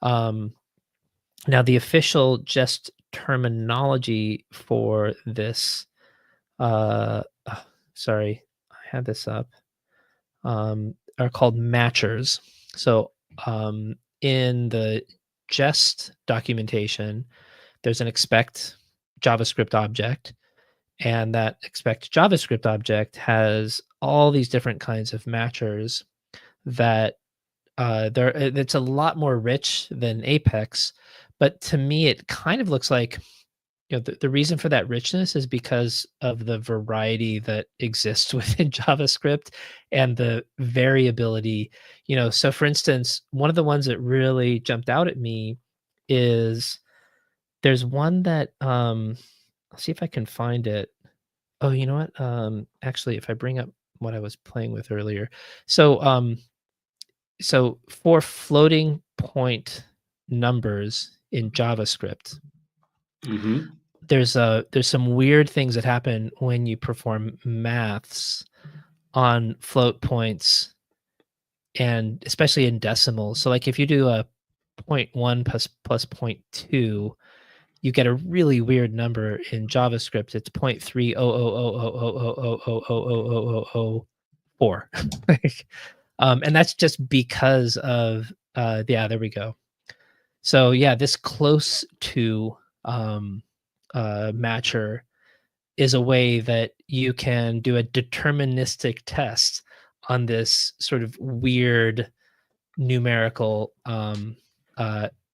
Now, the official Jest terminology for this, sorry, I had this up, are called matchers. So in the Jest documentation, there's an expect JavaScript object, and that expect JavaScript object has all these different kinds of matchers that it's a lot more rich than Apex, but to me it kind of looks like, the reason for that richness is because of the variety that exists within JavaScript and the variability. So for instance, one of the ones that really jumped out at me is there's one that I'll see if I can find it. Oh, you know what? Actually, if I bring up what I was playing with earlier. So so for floating point numbers in JavaScript, there's some weird things that happen when you perform maths on float points, and especially in decimals. So like if you do a 0.1 plus 0.2, you get a really weird number in JavaScript. It's 0.30000000004. And that's just because of there we go. So yeah, this close to matcher is a way that you can do a deterministic test on this sort of weird numerical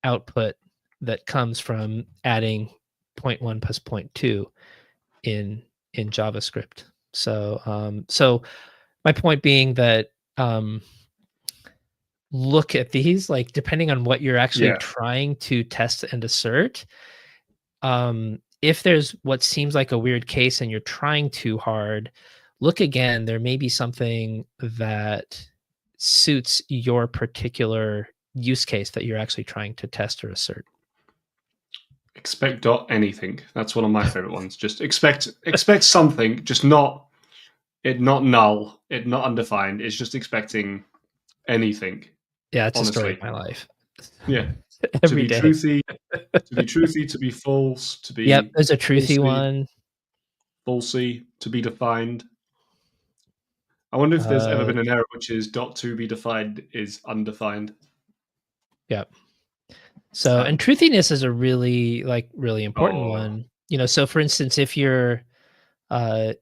output that comes from adding 0.1 plus 0.2 in JavaScript. So my point being that look at these, like, depending on what you're actually trying to test and assert. If there's what seems like a weird case and you're trying too hard, look again. There may be something that suits your particular use case that you're actually trying to test or assert. Expect dot anything. That's one of my favorite ones. Just expect something, just not null, it not undefined. It's just expecting anything. Yeah, it's honestly a story of my life. Yeah. Every to be day. truthy, to be false, to be Yep, there's a truthy one. Falsy, to be defined. I wonder if there's ever been an error which is dot to be defined is undefined. Yep. So, and truthiness is a really important one. You know, so for instance, if you're and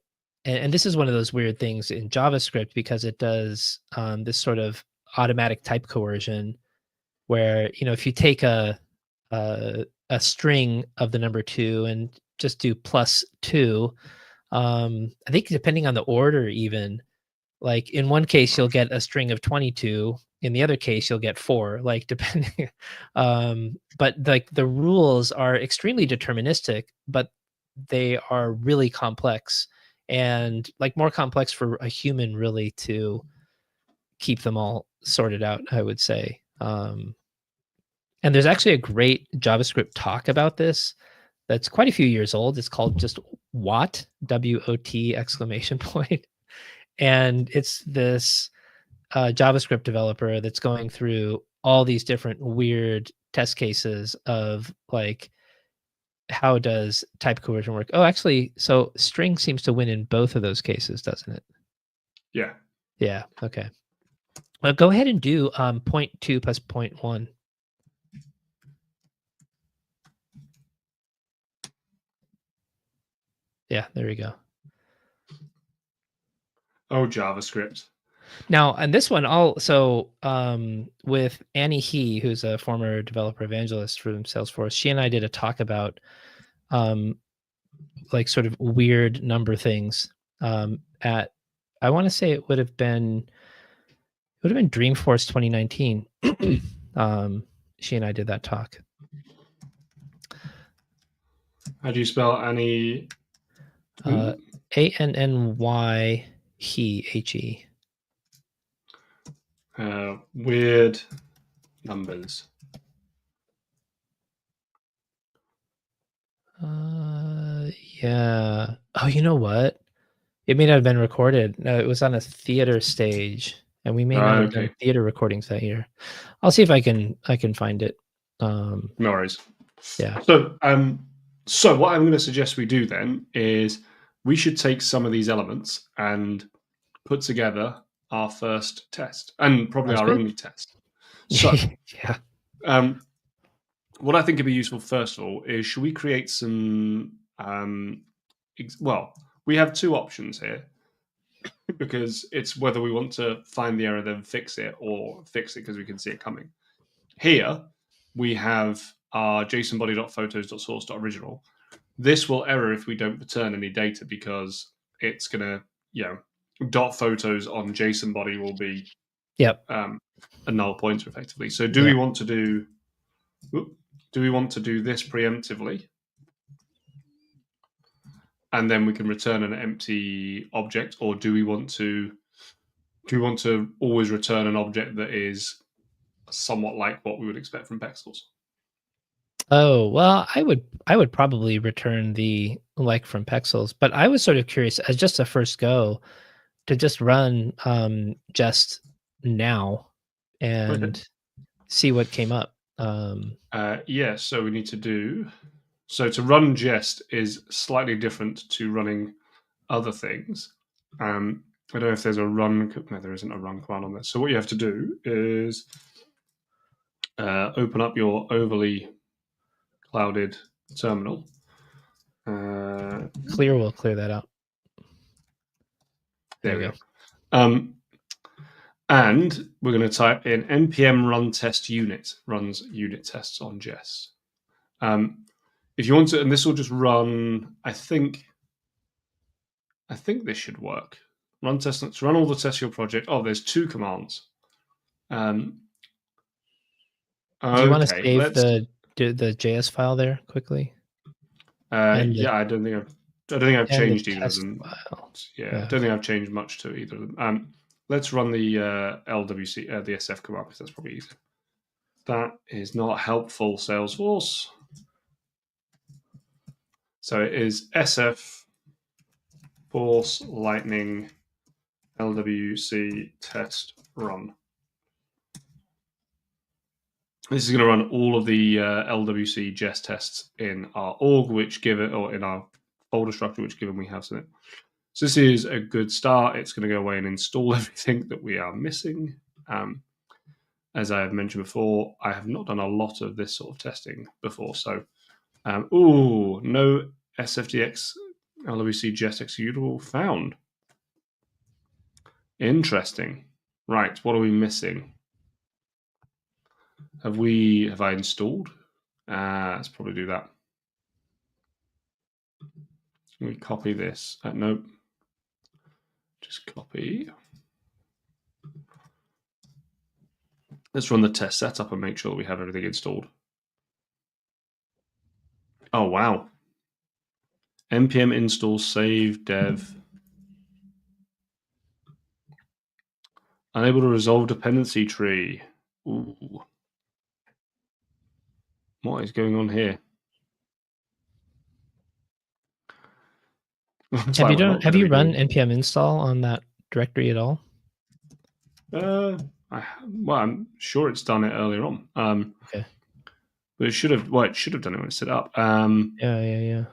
this is one of those weird things in JavaScript because it does this sort of automatic type coercion where, you know, if you take a string of the number 2 and just do +2, I think depending on the order even, like in one case you'll get a string of 22, in the other case you'll get 4, like depending but like the rules are extremely deterministic, but they are really complex and like more complex for a human really to keep them all sorted out, I would say. And there's actually a great JavaScript talk about this that's quite a few years old. It's called just WOT, W-O-T exclamation point. And it's this JavaScript developer that's going through all these different weird test cases of like, how does type coercion work? Oh, actually, so string seems to win in both of those cases, doesn't it? Yeah. Yeah. Okay. Well, go ahead and do 0.2 plus 0.1. Yeah, there we go. Oh, JavaScript. Now, and this one also with Annie He, who's a former developer evangelist from Salesforce, she and I did a talk about like sort of weird number things at, I want to say it would have been Dreamforce 2019. She and I did that talk. How do you spell Annie? A-N-N-Y He, H-E. Weird numbers. Yeah. Oh, you know what? It may not have been recorded. No, it was on a theater stage, and we may not have done theater recordings that year. I'll see if I can find it. No worries. Yeah. So what I'm going to suggest we do then is we should take some of these elements and put together our first test, and probably our only test. So, yeah. What I think would be useful first of all is, should we create some? Well, we have two options here, because it's whether we want to find the error then fix it, or fix it because we can see it coming. Here we have our JSON body.photos.source.original. This will error if we don't return any data, because it's gonna, dot photos on JSON body will be a null pointer effectively. So do we want to do this preemptively, and then we can return an empty object, or do we want to always return an object that is somewhat like what we would expect from Pexels? Oh, well, I would probably return the like from Pexels, but I was sort of curious as just a first go to just run just now and see what came up. So we need to do, so to run Jest is slightly different to running other things. I don't know if there's a run. No, there isn't a run command on this. So what you have to do is open up your overly clouded terminal. Clear will clear that out. There we go. And we're going to type in npm run test unit, runs unit tests on Jest. If you want to, and this will just run, I think this should work. Run test, let's run all the tests your project. Oh, there's 2 commands. Do you want to save the JS file there quickly? Yeah, I don't think I've changed either of them. Yeah, I don't think I've changed much to either of them. Let's run the LWC, the SF command, because that's probably easier. That is not helpful, Salesforce. So it is SF Force Lightning LWC test run. This is going to run all of the LWC Jest tests in our org, which given, or in our folder structure, which given we have it. So this is a good start. It's going to go away and install everything that we are missing. As I have mentioned before, I have not done a lot of this sort of testing before. So, no SFDX LWC Jest executable found. Interesting. Right, what are we missing? Have I installed? Let's probably do that. We copy this. Nope. Just copy. Let's run the test setup and make sure that we have everything installed. Oh, wow. npm install save dev. Unable to resolve dependency tree. Ooh. What is going on here? Have you run npm install on that directory at all? Well, I'm sure it's done it earlier on. Okay. But it should have done it when it's set up. Yeah.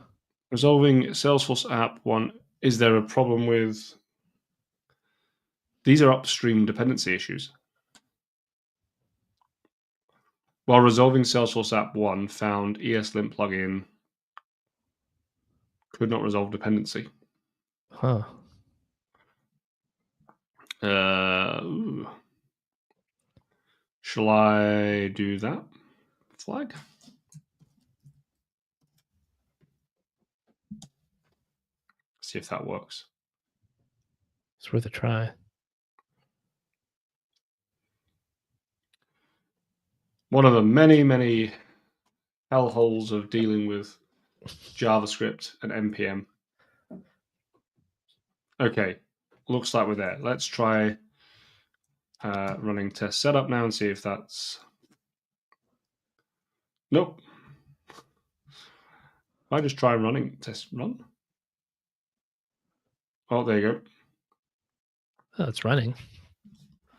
Resolving Salesforce app 1. Is there a problem with... These are upstream dependency issues. While resolving Salesforce app 1, found ESLint plugin could not resolve dependency. Huh. Shall I do that flag? See if that works. It's worth a try. One of the many, many hellholes of dealing with JavaScript and NPM. Okay, looks like we're there. Let's try running test setup now and see if that's... Nope. I just try running test run. Oh, there you go. Oh, it's running.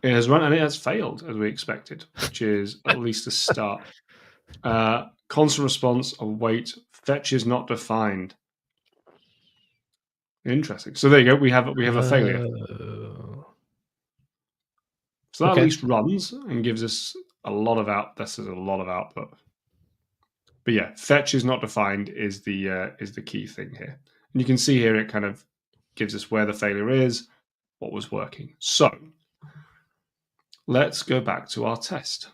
It has run and it has failed as we expected, which is at least a start. Constant response, await, fetch is not defined. Interesting. So there you go. We have a failure. So that at least runs and gives us a lot of output. This is a lot of output. But yeah, fetch is not defined is the key thing here. And you can see here it kind of gives us where the failure is, what was working. So let's go back to our test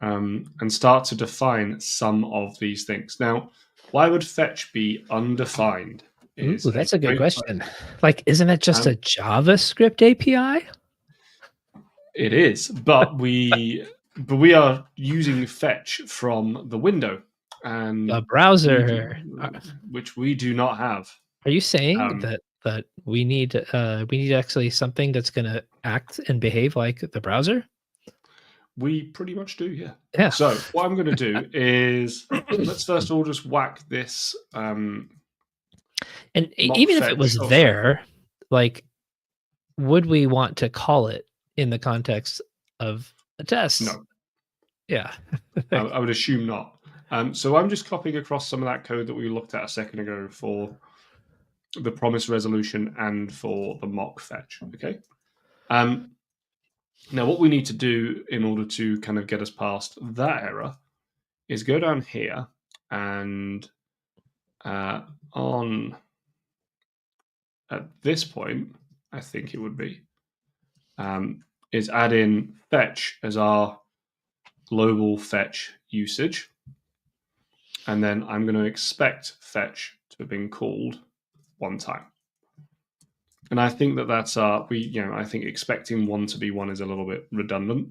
and start to define some of these things. Now, why would fetch be undefined? Ooh, that's a good question. Like, isn't it just a JavaScript API? It is, but we are using fetch from the window and the browser, which we do not have. Are you saying that we need actually something that's going to act and behave like the browser? We pretty much do, yeah. Yeah. So what I'm going to do is let's first of all just whack this. And even if it was there, like, would we want to call it in the context of a test? No. Yeah. I would assume not. So I'm just copying across some of that code that we looked at a second ago for the promise resolution and for the mock fetch. Okay. Now, what we need to do in order to kind of get us past that error is go down here and on at this point, I think it would be, is add in fetch as our global fetch usage. And then I'm going to expect fetch to have been called one time. And I think that that's I think expecting one to be one is a little bit redundant.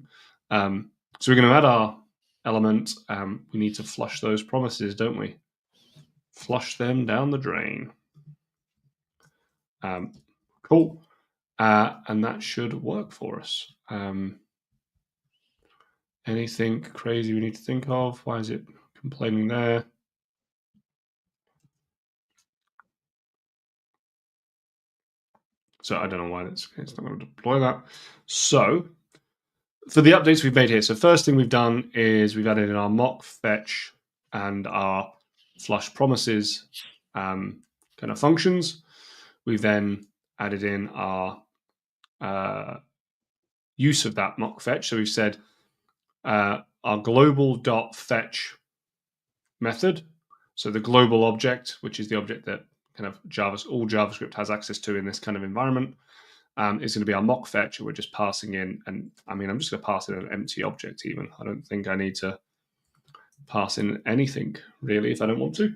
So we're going to add our element. We need to flush those promises, don't we? Flush them down the drain. Cool. And that should work for us. Anything crazy we need to think of? Why is it complaining there? So I don't know why it's not going to deploy that. So for the updates we've made here, so first thing we've done is we've added in our mock fetch and our flush promises kind of functions. We've then added in our use of that mock fetch. So we've said our global.fetch method. So the global object, which is the object that kind of all JavaScript has access to in this kind of environment, is going to be our mock fetch, and we're just passing in. And I mean, I'm just going to pass in an empty object. Even I don't think I need to pass in anything really if I don't want to.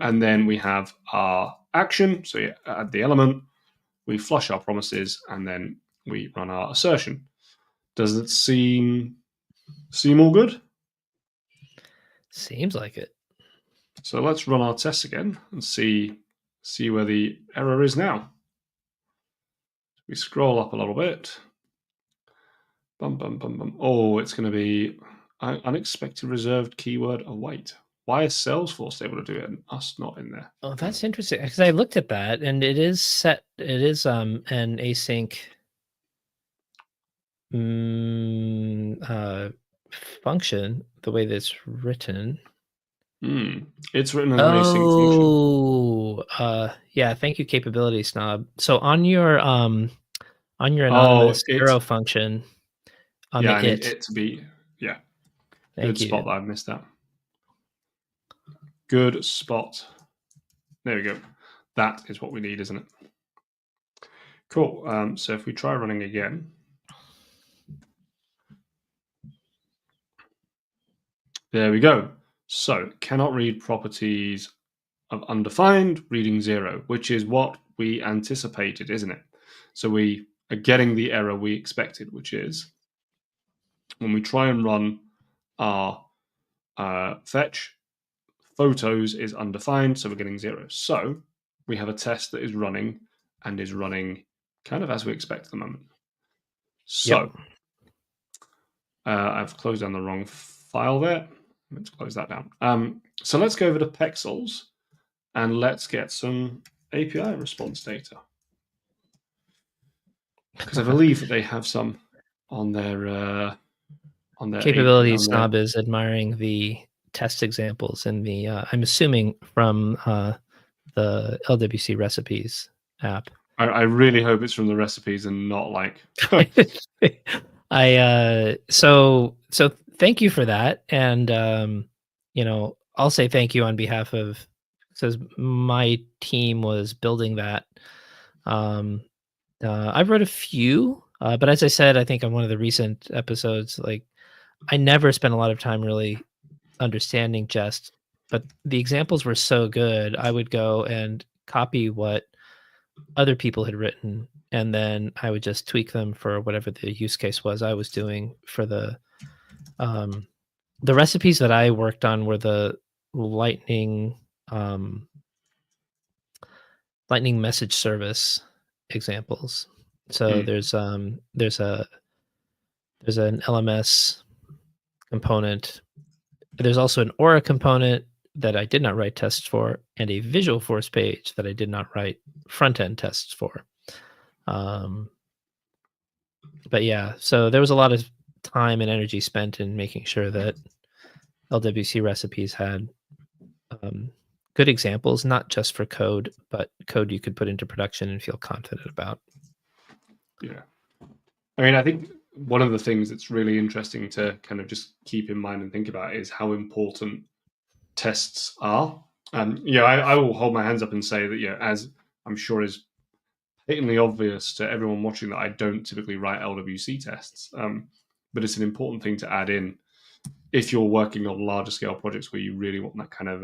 And then we have our action. So you add the element, we flush our promises, and then we run our assertion. Does it seem all good? Seems like it. So let's run our tests again and see where the error is now. We scroll up a little bit. Bum, bum, bum, bum. Oh, it's going to be unexpected reserved keyword await. Why is Salesforce able to do it and us not in there? Oh, that's interesting, because I looked at that and it is set. It is an async function the way that's written. It's written as an async function. Yeah. Thank you, capability snob. So on your anonymous arrow function, on I need it to be Good spot that I missed that. Good spot. There we go. That is what we need, isn't it? Cool. So if we try running again. There we go. So cannot read properties of undefined, reading 0, which is what we anticipated, isn't it? So we are getting the error we expected, which is when we try and run our fetch, photos is undefined, so we're getting 0. So we have a test that is running and is running kind of as we expect at the moment. So I've closed down the wrong file there. Let's close that down. So let's go over to Pexels and let's get some API response data. Because I believe that they have some on their capability snob is admiring the test examples in the I'm assuming from the LWC recipes app. I really hope it's from the recipes and not like so thank you for that. And I'll say thank you on behalf of, says my team was building that. I wrote a few, but as I said, I think on one of the recent episodes, like I never spent a lot of time really understanding Jest, but the examples were so good. I would go and copy what other people had written, and then I would just tweak them for whatever the use case was I was doing for the recipes that I worked on were the Lightning message service examples. So there's an LMS component. There's also an Aura component that I did not write tests for, and a Visualforce page that I did not write front-end tests for. But yeah, so there was a lot of time and energy spent in making sure that LWC recipes had good examples, not just for code, but code you could put into production and feel confident about. Yeah. I mean, I think one of the things that's really interesting to kind of just keep in mind and think about is how important tests are. I will hold my hands up and say that, as I'm sure is patently obvious to everyone watching, that I don't typically write LWC tests. But it's an important thing to add in if you're working on larger scale projects where you really want that kind of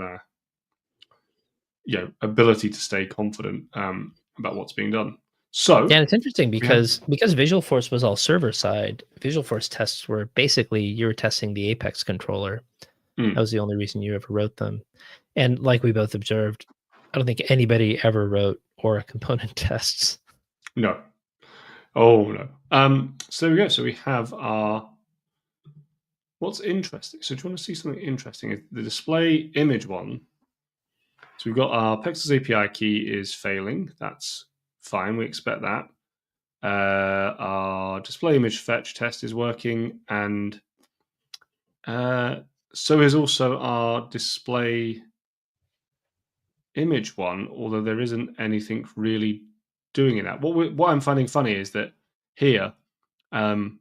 ability to stay confident about what's being done. So Yeah, it's interesting because Visualforce was all server side. Visualforce tests were basically you were testing the Apex controller. That was the only reason you ever wrote them. And like we both observed, I don't think anybody ever wrote Aura component tests. No. Oh no. So there we go. So we have our. What's interesting? So do you want to see something interesting? The display image one. So we've got our Pexels API key is failing. That's fine. We expect that. Our display image fetch test is working, and so is also our display image one, although there isn't anything really doing in that. What I'm finding funny is that here, in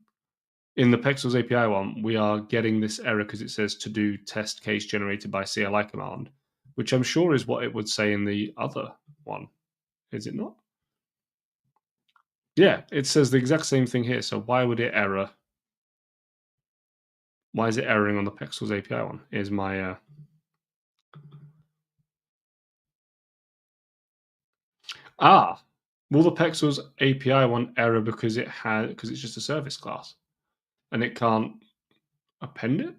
the Pexels API one, we are getting this error because it says to do test case generated by CLI command, which I'm sure is what it would say in the other one. Is it not? Yeah, it says the exact same thing here. So why would it error? Why is it erroring on the Pexels API one? Is my will the Pexels API one error because it's just a service class and it can't append it?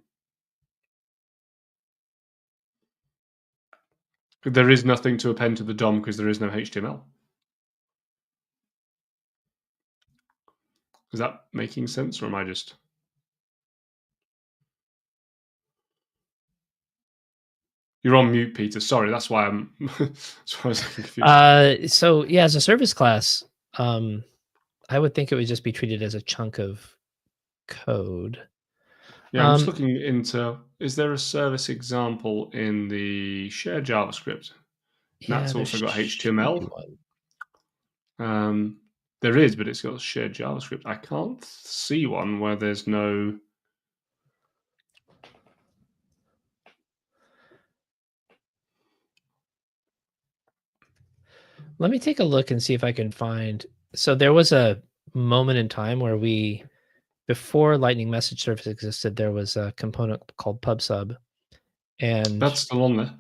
There is nothing to append to the DOM because there is no HTML. Is that making sense, or am I just? You're on mute, Peter. Sorry, that's why I'm. That's why I was confused. So yeah, as a service class, I would think it would just be treated as a chunk of code. Yeah, I'm just looking into. Is there a service example in the shared JavaScript? Yeah, That's there also got should be HTML. There is, but it's got shared JavaScript. I can't see one where there's no. Let me take a look and see if I can find. So there was a moment in time where before Lightning Message Service existed, there was a component called PubSub, and That's still on there.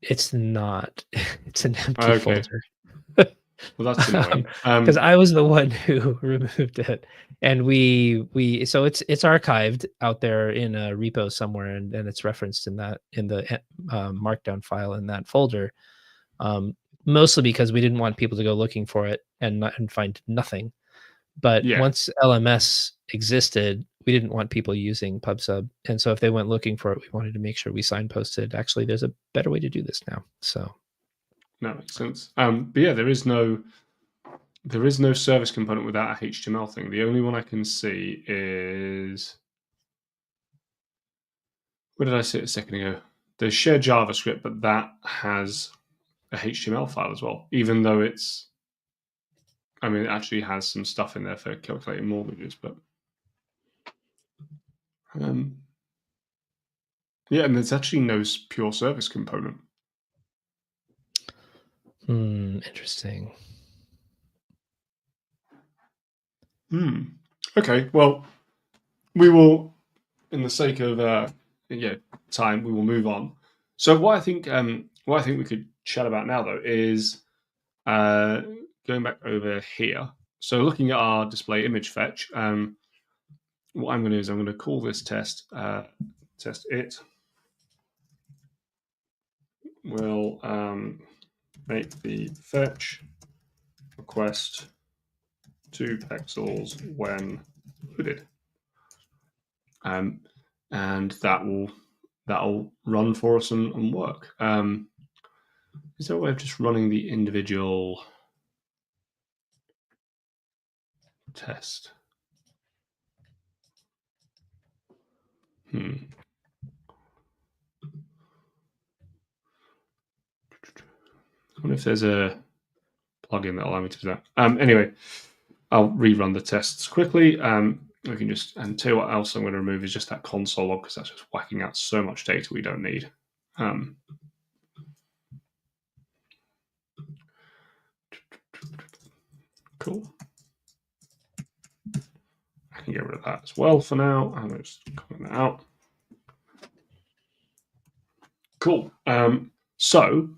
it's not. It's an empty Okay. folder. Well, that's annoying. Because I was the one who removed it, and so it's archived out there in a repo somewhere, and it's referenced in the markdown file in that folder. Mostly because we didn't want people to go looking for it and find nothing. But once LMS existed, we didn't want people using PubSub, and so if they went looking for it, we wanted to make sure we signposted. Actually, there's a better way to do this now. So that makes sense. But yeah, there is no service component without a HTML thing. The only one I can see is, where did I see it a second ago? There's shared JavaScript, but that has a HTML file as well, even though it actually has some stuff in there for calculating mortgages, but yeah, and there's actually no pure service component. interesting. Okay, well, we will, in the sake of time, we will move on. So what I think we could chat about now, though, is going back over here. So looking at our display image fetch, what I'm going to do is I'm going to call this test test it. Will make the fetch request to Pexels when loaded, and that will run for us and work. Is there a way of just running the individual test? wonder if there's a plugin that allows me to do that. Anyway, I'll rerun the tests quickly. We can just, and tell you what else I'm going to remove is just that console log, because that's just whacking out so much data we don't need. Cool. I can get rid of that as well for now. I'm going to just comment that out. Cool. So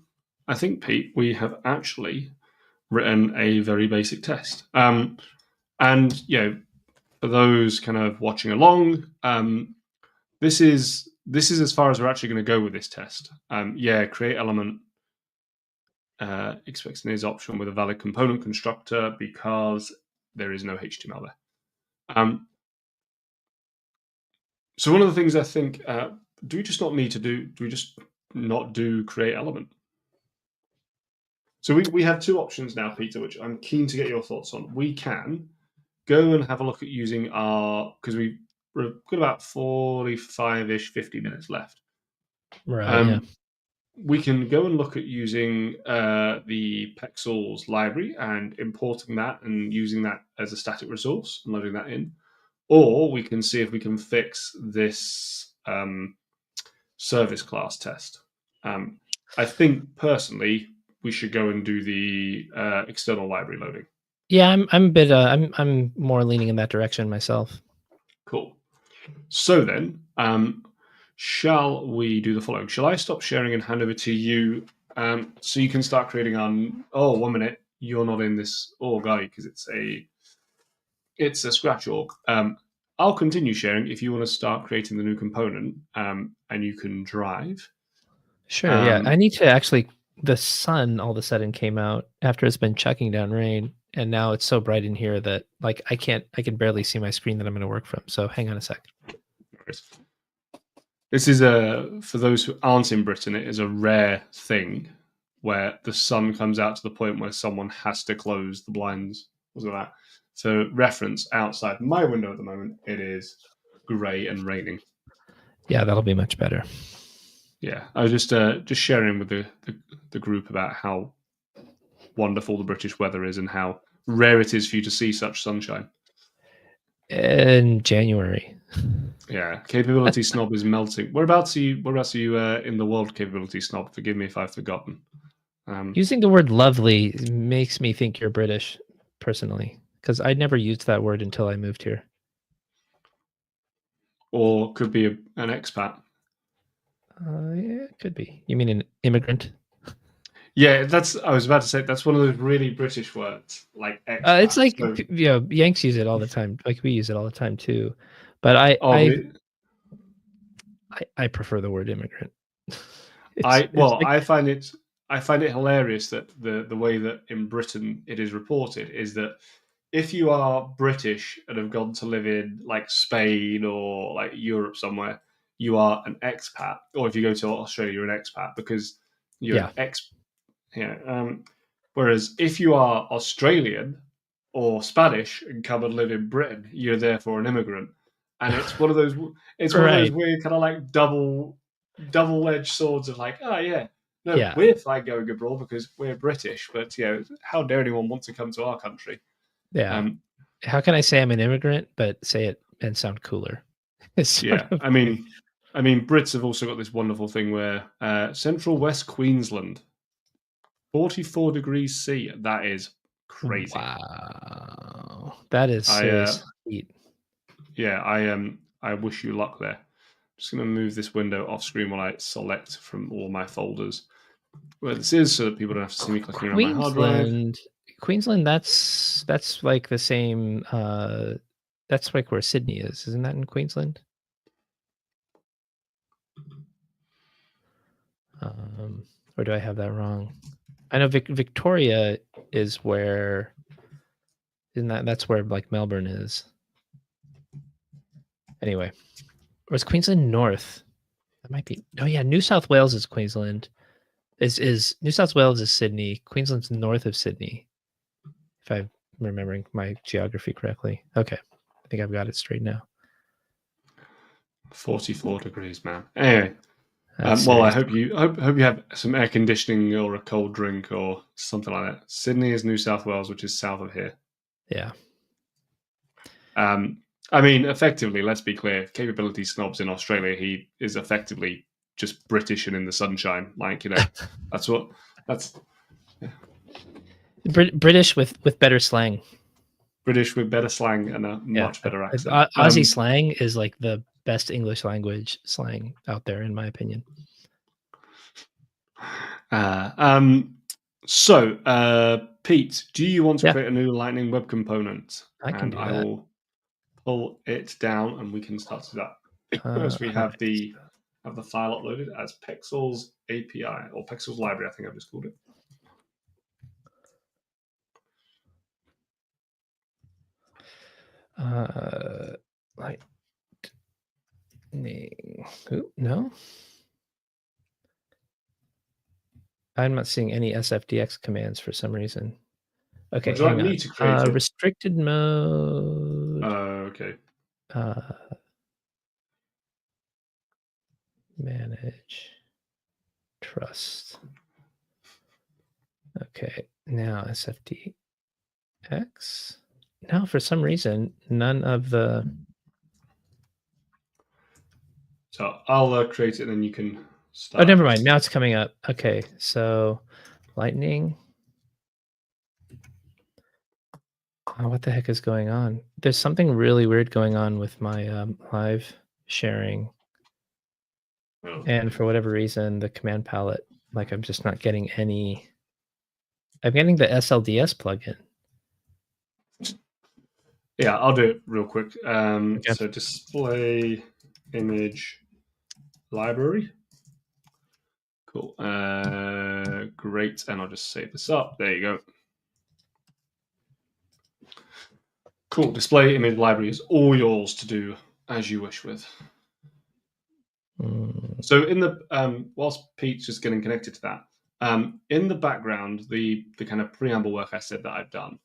I think, Pete, we have actually written a very basic test. And, for those kind of watching along, this is as far as we're actually going to go with this test. Create element expects an is option with a valid component constructor because there is no HTML there. So one of the things I think, do we just not do create element? So we have two options now, Peter, which I'm keen to get your thoughts on. We can go and have a look at using because we've got about 45-ish, 50 minutes left. Right. We can go and look at using the Pexels library and importing that and using that as a static resource and loading that in. Or we can see if we can fix this service class test. I think personally we should go and do the external library loading. Yeah, I'm more leaning in that direction myself. Cool. So then, shall we do the following? Shall I stop sharing and hand over to you so you can start creating on? Oh, 1 minute. You're not in this org, are you? Because it's a Scratch org. I'll continue sharing if you want to start creating the new component, and you can drive. Sure. I need to actually. The sun all of a sudden came out after it's been chucking down rain, and now it's so bright in here that like I can barely see my screen that I'm going to work from. So hang on a sec. This is for those who aren't in Britain, it is a rare thing where the sun comes out to the point where someone has to close the blinds. Wasn't that? So reference, outside my window at the moment, it is grey and raining. Yeah, that'll be much better. Yeah, I was just sharing with the group about how wonderful the British weather is and how rare it is for you to see such sunshine. In January. Yeah, capability snob is melting. Whereabouts are you in the world, capability snob? Forgive me if I've forgotten. Using the word lovely makes me think you're British, personally, because I never used that word until I moved here. Or could be an expat. Yeah, it could be. You mean an immigrant? Yeah, I was about to say that's one of those really British words, like expat. It's like Yanks use it all the time. Like we use it all the time too. But I prefer the word immigrant. I find it hilarious that the way that in Britain it is reported is that if you are British and have gone to live in like Spain or like Europe somewhere, you are an expat, or if you go to Australia, you're an expat because you're an ex. Yeah. Whereas if you are Australian or Spanish and come and live in Britain, you're therefore an immigrant, and it's one of those. It's one of those weird kind of like double-edged swords of like, we're fine going abroad because we're British, but how dare anyone want to come to our country? Yeah. How can I say I'm an immigrant, but say it and sound cooler? I mean, Brits have also got this wonderful thing where Central West Queensland, 44 degrees C. That is crazy. Wow, that is so sweet. Yeah, I wish you luck there. Just going to move this window off screen while I select from all my folders where this is, so that people don't have to see me clicking around my hard drive. Queensland, that's like the same. That's like where Sydney is, isn't that in Queensland? Or do I have that wrong? I know Victoria is where. That's where like Melbourne is. Anyway, or is Queensland north? That might be. Oh yeah, New South Wales is Queensland. Is New South Wales is Sydney. Queensland's north of Sydney. If I'm remembering my geography correctly. Okay, I think I've got it straight now. 44 degrees, man. Anyway, Well, I hope you have some air conditioning or a cold drink or something like that. Sydney is New South Wales, which is south of here. Yeah. I mean, effectively, let's be clear. Capability snobs in Australia, he is effectively just British and in the sunshine. Like, that's. Yeah. British with better slang. British with better slang and a much better accent. Aussie slang is like the best English language slang out there, in my opinion. So, Pete, do you want to create a new Lightning Web Component? I can do that. I will pull it down, and we can start to do that. First, we have the file uploaded as Pexels API or Pexels Library. I think I've just called it. No, I'm not seeing any SFDX commands for some reason. Okay, Would you like me to create it? Restricted mode. Okay. Manage trust. Okay, now SFDX. Now, for some reason, none of the. So I'll create it, and then you can start. Oh, never mind. Now it's coming up. Okay, so Lightning. Oh, what the heck is going on? There's something really weird going on with my live sharing. Oh. And for whatever reason, the command palette, like I'm just not getting any. I'm getting the SLDS plugin. Yeah, I'll do it real quick. Okay. So display image library. Cool. Great. And I'll just save this up. There you go. Cool. Display image library is all yours to do as you wish with. So in the whilst Pete's just getting connected to that, in the background, the kind of preamble work I said that I've done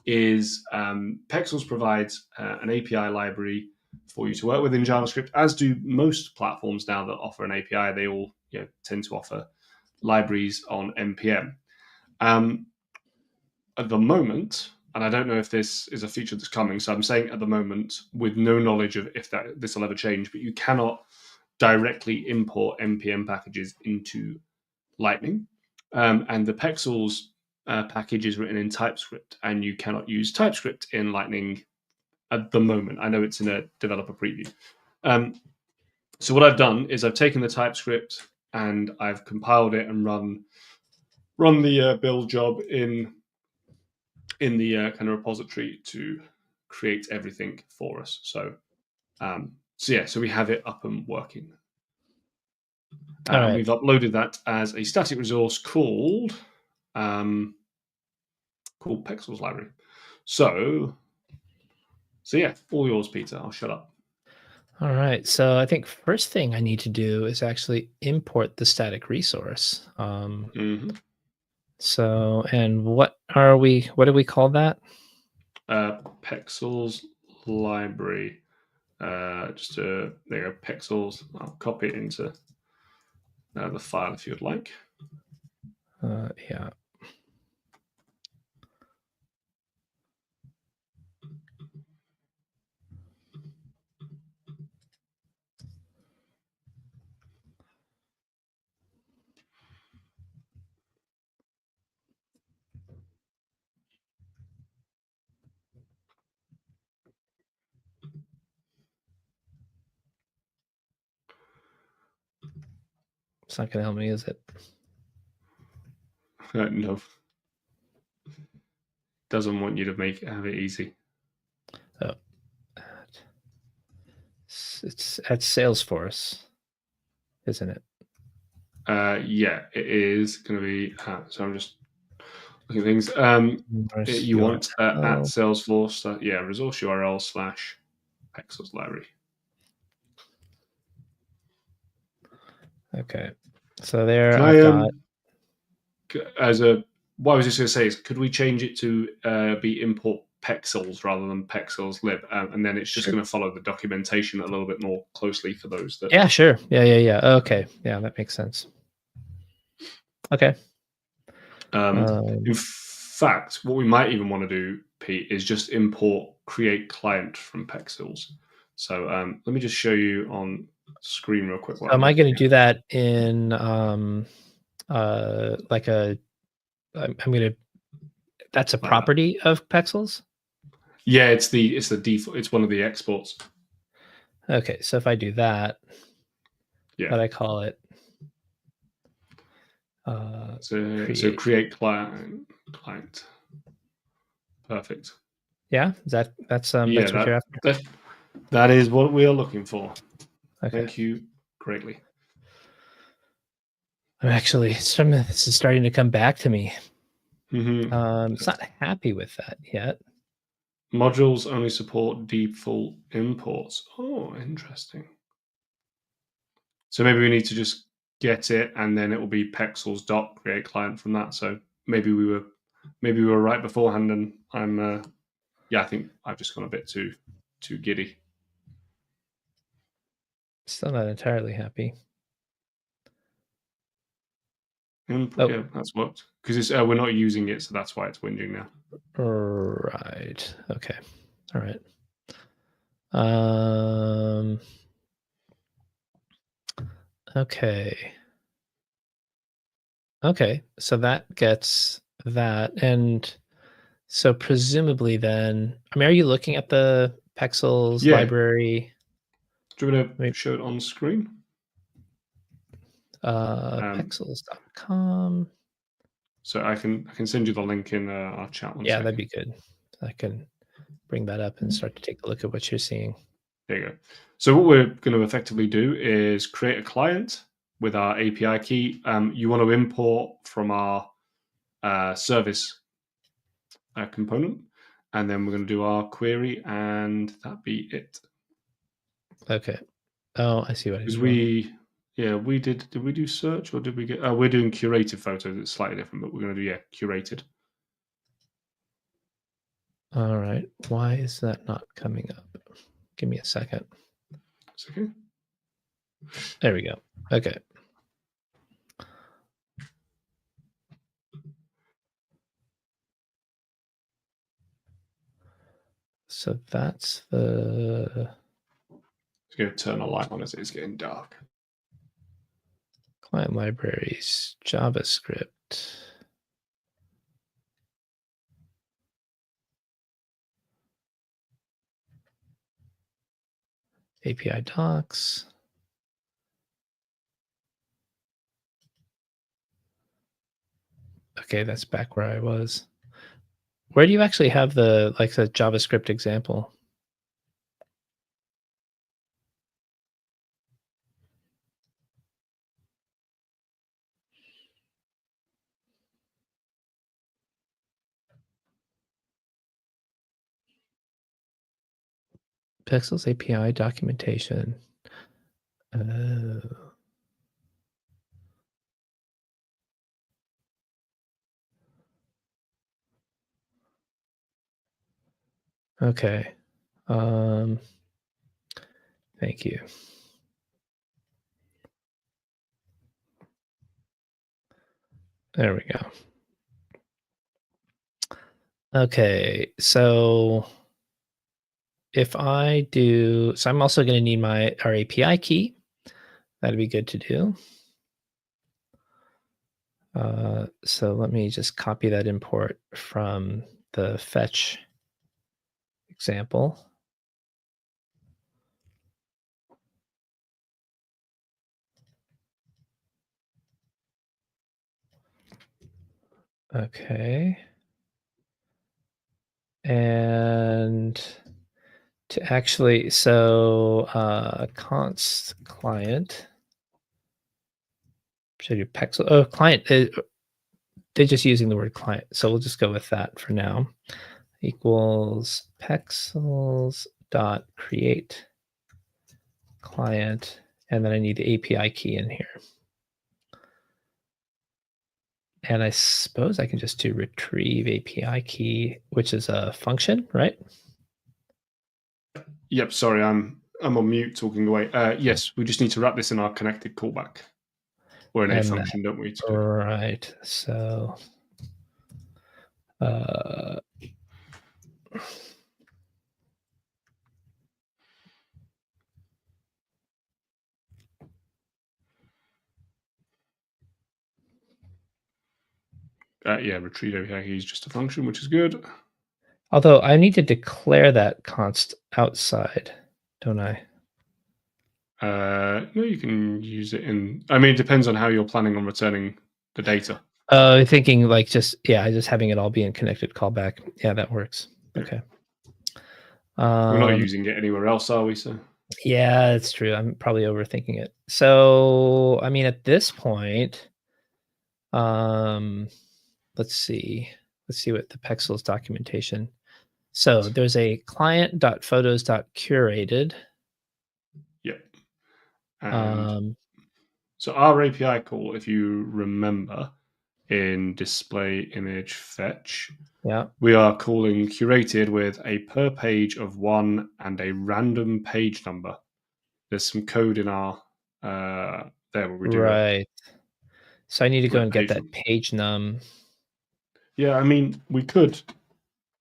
is Pexels provides an API library for you to work with in JavaScript, as do most platforms now that offer an API. They all tend to offer libraries on NPM. At the moment, and I don't know if this is a feature that's coming, so I'm saying at the moment with no knowledge of if this will ever change, but you cannot directly import NPM packages into Lightning. And the Pexels package is written in TypeScript, and you cannot use TypeScript in Lightning at the moment. I know it's in a developer preview. So what I've done is I've taken the TypeScript and I've compiled it and run the build job in the kind of repository to create everything for us. So so we have it up and working. Right. We've uploaded that as a static resource called Pexels library. So yeah, all yours, Peter. I'll shut up. All right. So I think first thing I need to do is actually import the static resource. So, and what do we call that? Pexels library. There you go, Pexels. I'll copy it into the file if you'd like. Yeah. It's not going to help me, is it? No. Doesn't want you to have it easy. Oh. It's at Salesforce, isn't it? Yeah, it is going to be. So I'm just looking at things. You want at Salesforce, resource URL / Pexels library. Okay, so there I've got. What I was just going to say is, could we change it to be import pexels rather than pexels lib, and then it's just Sure. going to follow the documentation a little bit more closely for those that. Yeah, sure. Yeah. Okay. Yeah, that makes sense. Okay. In fact, what we might even want to do, Pete, is just import create client from pexels. So let me just show you on screen real quick. Am I going to do that in like a? I'm going to. That's a property of pexels. Yeah, it's the default. It's one of the exports. Okay, so if I do that, but I call it. So create client. Perfect. Yeah, that's what you're after. That is what we are looking for. Okay. Thank you greatly. I'm actually this is starting to come back to me. Mm-hmm. It's not happy with that yet. Modules only support default imports. Oh, interesting. So maybe we need to just get it, and then it will be pexels dot create client from that. So maybe we were right beforehand, and I'm I think I've just gone a bit too giddy. Still not entirely happy. Yeah, that's worked because we're not using it, so that's why it's whinging now. Right. Okay. All right. Okay. Okay. So that gets that, and so presumably then, I mean, are you looking at the Pexels library? Do you want to show it on screen? Pexels.com. So I can send you the link in our chat. Yeah, that'd be good. I can bring that up and start to take a look at what you're seeing. There you go. So what we're going to effectively do is create a client with our API key. You want to import from our service component, and then we're going to do our query, and that be it. Okay. Oh, I see what it is. We did we do search, or did we get? We're doing curated photos. It's slightly different, but we're going to do curated. All right. Why is that not coming up? Give me a second. It's okay. There we go. Okay. So that's the. It's going to turn a light on as it's getting dark. Client libraries, JavaScript. API docs. Okay, that's back where I was. Where do you actually have the JavaScript example? Pexels API documentation. Okay. Thank you. There we go. Okay, so if I do, so I'm also going to need our API key. That'd be good to do. So let me just copy that import from the fetch example. Okay. And to actually, so const client, should I do Pexel? Oh, client, they're just using the word client. So we'll just go with that for now. Equals pexels dot create client, and then I need the API key in here. And I suppose I can just do retrieve API key, which is a function, right? Yep. Sorry, I'm on mute talking away. Yes, we just need to wrap this in our connected callback or in a And function, don't we? To do. right. So Yeah, retrieve API key is just a function, which is good. although I need to declare that const outside, don't I? No, you can use it in. I mean, it depends on how you're planning on returning the data. Thinking like just having it all be in connected callback. Yeah, that works. Yeah. Okay. We're not using it anywhere else, are we? So yeah, it's true. I'm probably overthinking it. So I mean, at this point, let's see what the Pexels documentation. So there's a client.photos.curated. Yep. And so our API call, if you remember, in display image fetch, yeah, we are calling curated with a per page of 1 and a random page number. There's some code in our there where we do right. So I need to go and get that number. page num. Yeah, I mean, we could.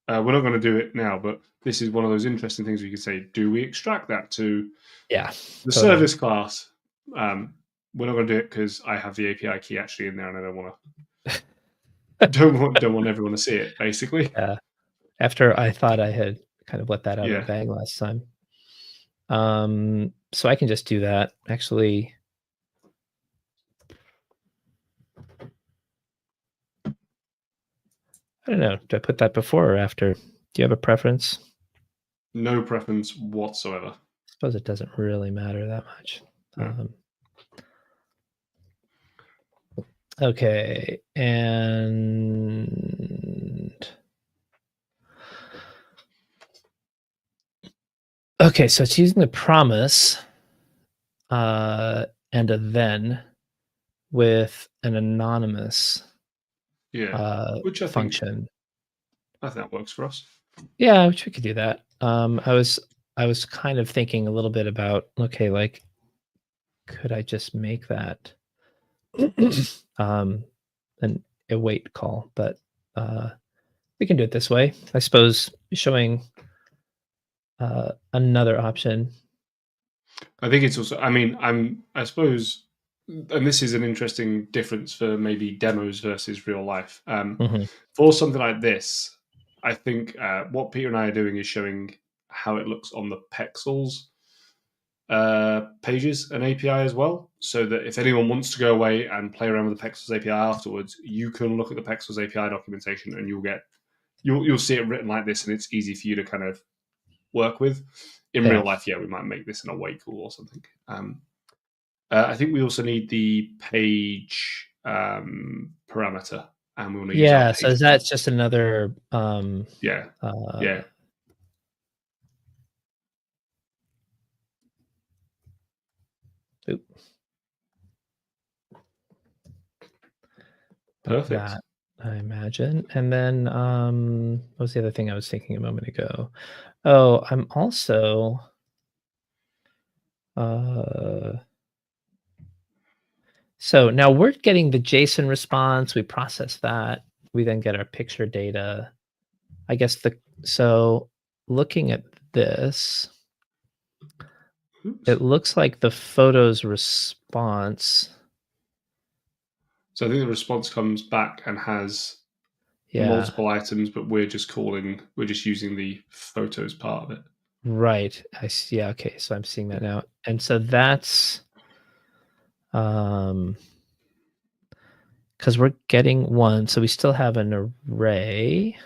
We're not going to do it now, but this is one of those interesting things we could say, do we extract that to Yeah, the totally. service class? We're not going to do it because I have the API key actually in there and I don't want to don't want everyone to see it, basically. Yeah. After I thought I had kind of let that out of Yeah. the bag last time. So I can just do that. Actually, I don't know. Do I put that before or after? Do you have a preference? No preference whatsoever. I suppose it doesn't really matter that much. No. Okay, and okay, so it's using the promise and a then with an anonymous which I function. think that works for us. Yeah, which we could do that. I was kind of thinking a little bit about, okay, like, could I just make that an await call? But we can do it this way. I suppose showing another option. I think it's also. I mean, I suppose, and this is an interesting difference for maybe demos versus real life. For something like this, I think what Peter and I are doing is showing how it looks on the Pexels pages and API as well, so that if anyone wants to go away and play around with the Pexels API afterwards, you can look at the Pexels API documentation and you'll see it written like this, and it's easy for you to kind of work with. In real life, yeah, we might make this an away call or something. I think we also need the page parameter, and we'll need to use our So page. that's just another Yeah. Oop. Perfect. That, I imagine. And then what was the other thing I was thinking a moment ago? Oh, I'm also so now we're getting the JSON response, we process that, we then get our picture data. I guess so looking at this, it looks like the photos response. So I think the response comes back and has multiple items, but we're just using the photos part of it. Right. I see. Yeah, okay. So I'm seeing that now. And so that's because we're getting one, so we still have an array.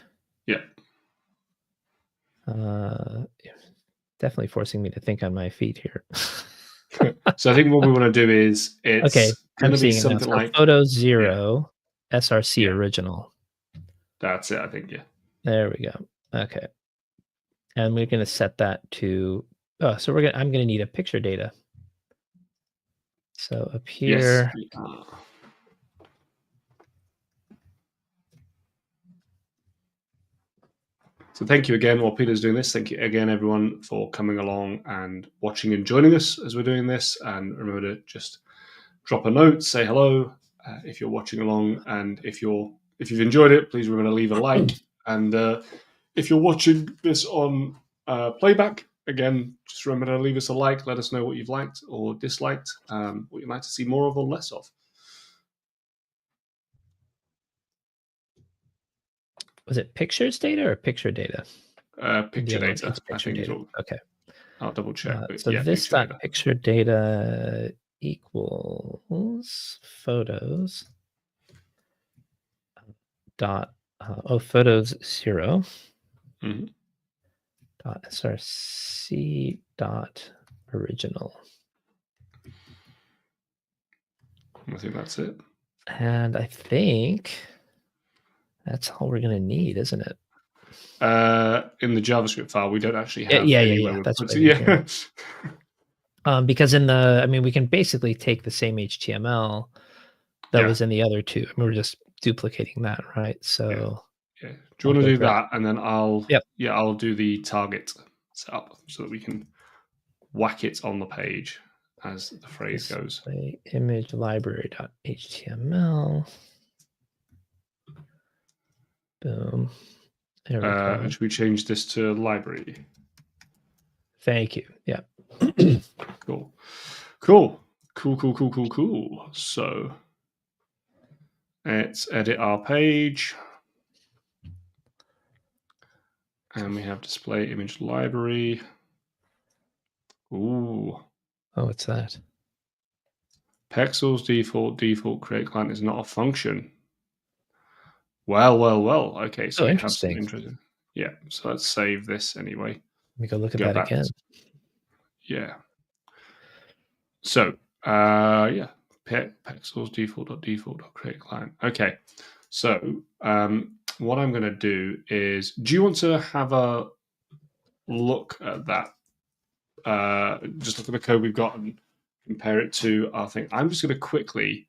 Yeah. Definitely forcing me to think on my feet here. So I think what we want to do is it's going to be something like photo 0 src original. That's it, I think. Yeah. There we go. Okay. And we're going to set that to so I'm going to need a picture data. So up here. Yes. So thank you again while Peter's doing this. Thank you again, everyone, for coming along and watching and joining us as we're doing this. And remember to just drop a note, say hello if you're watching along, and if you've enjoyed it, please remember to leave a like. And if you're watching this on playback, again, just remember to leave us a like. Let us know what you've liked or disliked, what you'd like to see more of or less of. Was it pictures data or picture data? Picture data. It's picture data. Okay. I'll double check. So yeah, this picture data equals photos dot photos 0 dot src dot original. I think that's it. And I think that's all we're going to need, isn't it? In the JavaScript file, we don't actually have yeah. That's what I mean. Because in we can basically take the same HTML that was in the other two. I mean, we're just duplicating that, right? So yeah. Do you want to do that, and then I'll do the target setup so that we can whack it on the page as the phrase goes. Image library.html. Boom. There we go. Should we change this to library? Thank you. Yeah. Cool. So let's edit our page. And we have display image library. Ooh. Oh, what's that? Pexels default create client is not a function. Well. Okay, so we have some interesting. Yeah, so let's save this anyway. Let me go look at that again. Yeah. So, pexels default create client. Okay, so what I'm going to do is, do you want to have a look at that? Just look at the code we've got and compare it to our thing. I'm just going to quickly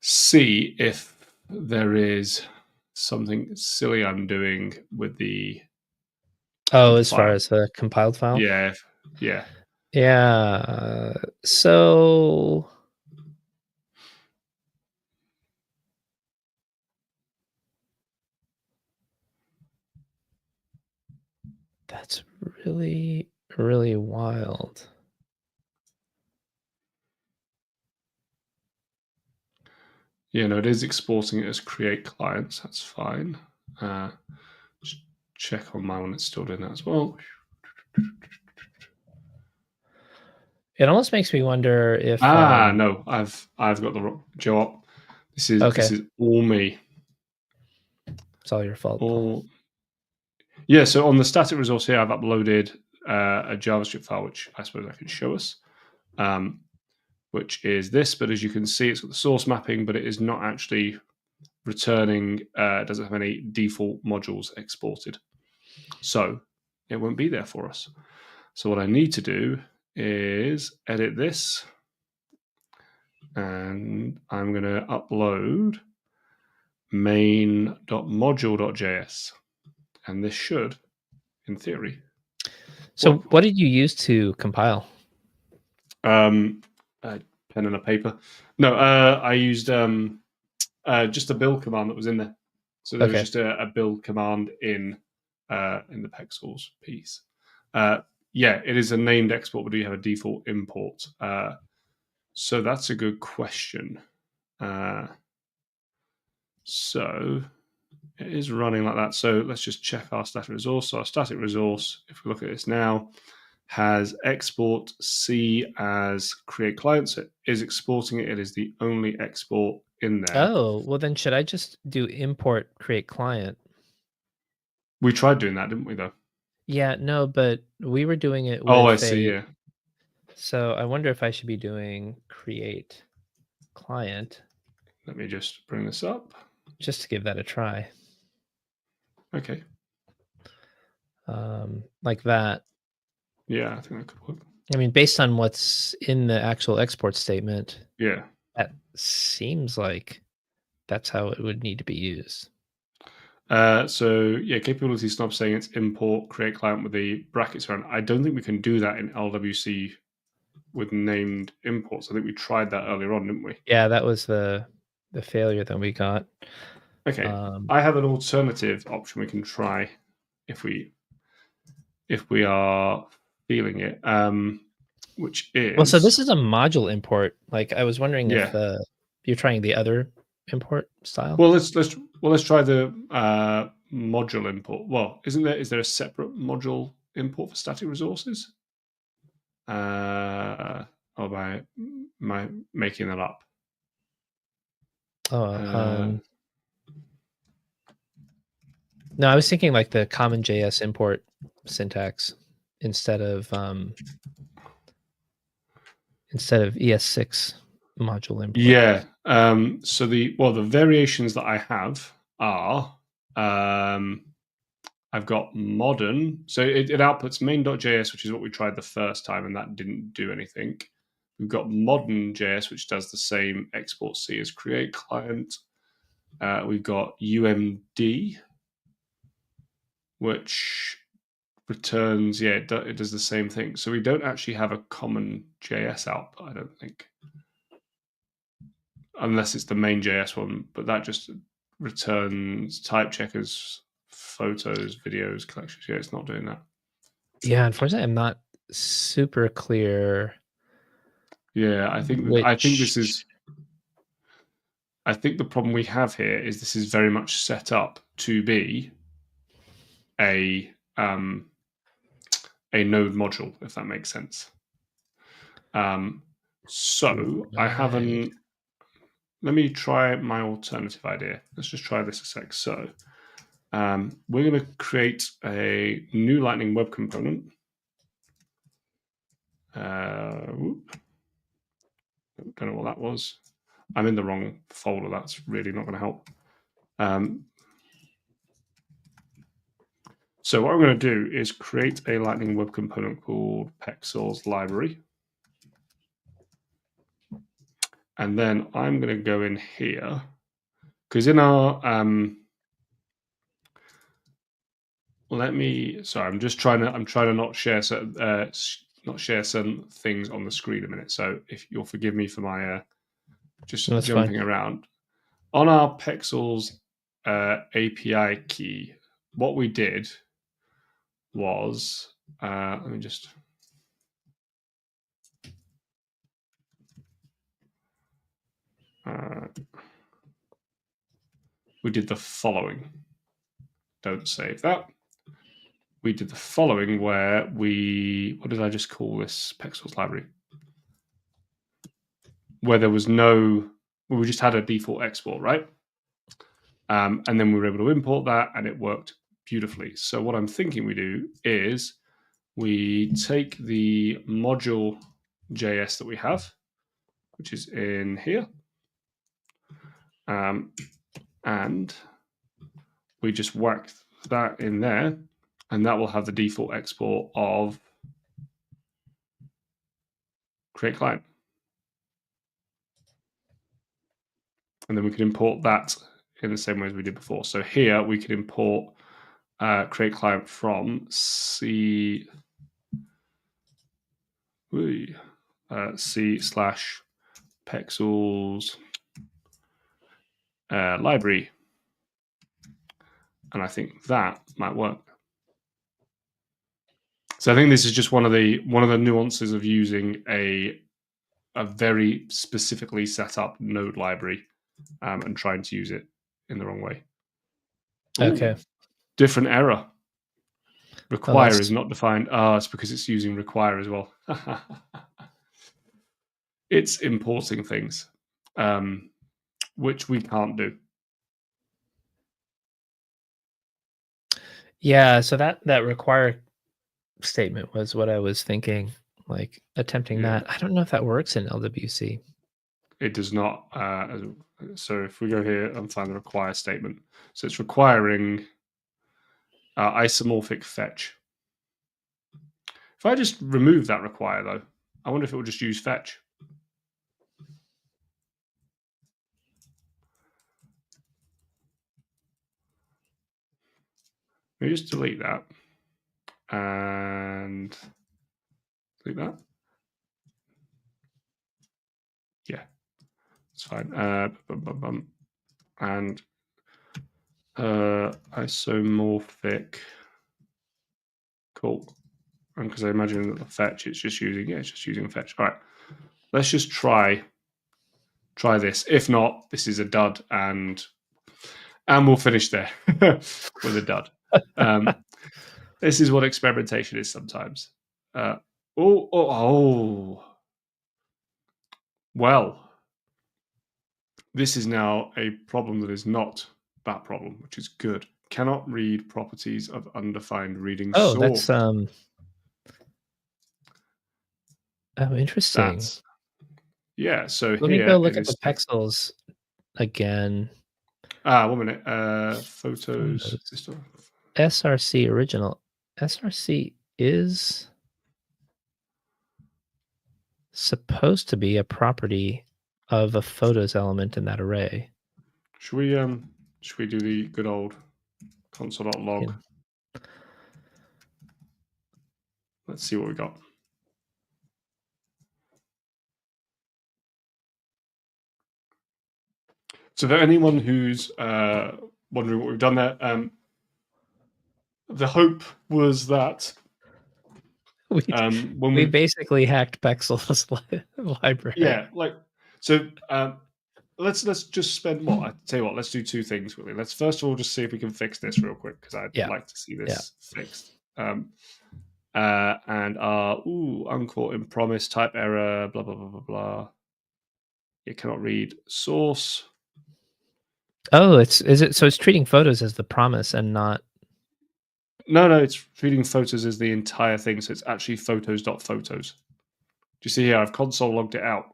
see if there is something silly I'm doing with the as far as the compiled file? Yeah. So that's really, really wild. Yeah, no, it is exporting it as create clients. That's fine. Just check on my one; it's still doing that as well. It almost makes me wonder if. No, I've got the wrong job. This is all me. It's all your fault. Yeah. So on the static resource here, I've uploaded a JavaScript file, which I suppose I can show us. Which is this, but as you can see, it's got the source mapping, but it is not actually returning, it doesn't have any default modules exported. So it won't be there for us. So what I need to do is edit this, and I'm going to upload main.module.js, and this should, in theory. So what did you use to compile? A pen and a paper. No, I used just a build command that was in there. So there was just a build command in the Pexels piece. Yeah, it is a named export, but do you have a default import? So that's a good question. So it is running like that. So let's just check our static resource. So our static resource, if we look at this now, has export C as create clients. It is exporting it. It is the only export in there. Oh, well then should I just do import create client? We tried doing that, didn't we, though? Yeah, no, but we were doing it with I see, yeah. So I wonder if I should be doing create client. Let me just bring this up. Just to give that a try. Okay. Like that. Yeah, I think that could work. I mean, based on what's in the actual export statement, yeah, that seems like that's how it would need to be used. So yeah, capability snob saying it's import create client with the brackets around. I don't think we can do that in LWC with named imports. I think we tried that earlier on, didn't we? Yeah, that was the failure that we got. Okay, I have an alternative option we can try if we are feeling it, which is well. So this is a module import. Like I was wondering if yeah. you're trying the other import style. Well, let's try the module import. Well, is there a separate module import for static resources? Or am I making that up? No, I was thinking like the common JS import syntax instead of ES6 module import. Yeah. So the variations that I have are I've got modern. So it outputs main.js, which is what we tried the first time, and that didn't do anything. We've got modern JS, which does the same export C as create client. We've got UMD, which returns, it does the same thing. So we don't actually have a common JS output, I don't think. Unless it's the main JS one, but that just returns type checkers, photos, videos, collections. Yeah, it's not doing that. Yeah, unfortunately, I'm not super clear. Yeah, I think this is. I think the problem we have here is this is very much set up to be a node module, if that makes sense. So I haven't. Let me try my alternative idea. Let's just try this a sec. So we're going to create a new Lightning Web Component. Don't know what that was. I'm in the wrong folder. That's really not going to help. So what I'm going to do is create a Lightning Web Component called Pexels Library. And then I'm going to go in here because in our I'm trying to not share certain things on the screen a minute. So if you'll forgive me for my That's jumping fine. around on our Pexels API key, what we did was let me just. We did the following. Don't save that. We did the following where what did I just call this Pexels library? Where there was we just had a default export, right? And then we were able to import that and it worked beautifully. So what I'm thinking we do is we take the module JS that we have, which is in here, and we just whack that in there, and that will have the default export of create client. And then we can import that in the same way as we did before. So here we can import create client from C C/Pexels library. And I think that might work. So I think this is just one of the nuances of using a very specifically set up node library and trying to use it in the wrong way. Okay. Ooh, different error. Require is not defined. It's because it's using require as well. It's importing things, which we can't do. Yeah, so that require statement was what I was thinking, like attempting that. I don't know if that works in LWC. It does not. So if we go here and find the require statement, so it's requiring isomorphic fetch. If I just remove that require though, I wonder if it will just use fetch. Let me just delete that and delete that. Yeah, it's fine. And isomorphic. Cool. And because I imagine that the fetch, it's just using a fetch. All right, let's just try this. If not, this is a dud, and we'll finish there with a dud. This is what experimentation is sometimes. Well, this is now a problem that is not that problem, which is good. Cannot read properties of undefined reading source. That's interesting. That's, yeah. So let me go look at the pixels again. 1 minute. Photos. SRC original. SRC is supposed to be a property of a photos element in that array. Should we do the good old console.log? Yeah. Let's see what we got. So for anyone who's wondering what we've done there, the hope was that we basically hacked Pexel's library. Yeah, so. Let's just spend I tell you what. Let's do two things really. Let's first of all just see if we can fix this real quick because I'd like to see this fixed. And our uncaught in promise type error. Blah blah blah blah blah. It cannot read source. Oh, it's treating photos as the promise and not. No, it's treating photos as the entire thing. So it's actually photos.photos. Do you see here? I've console logged it out.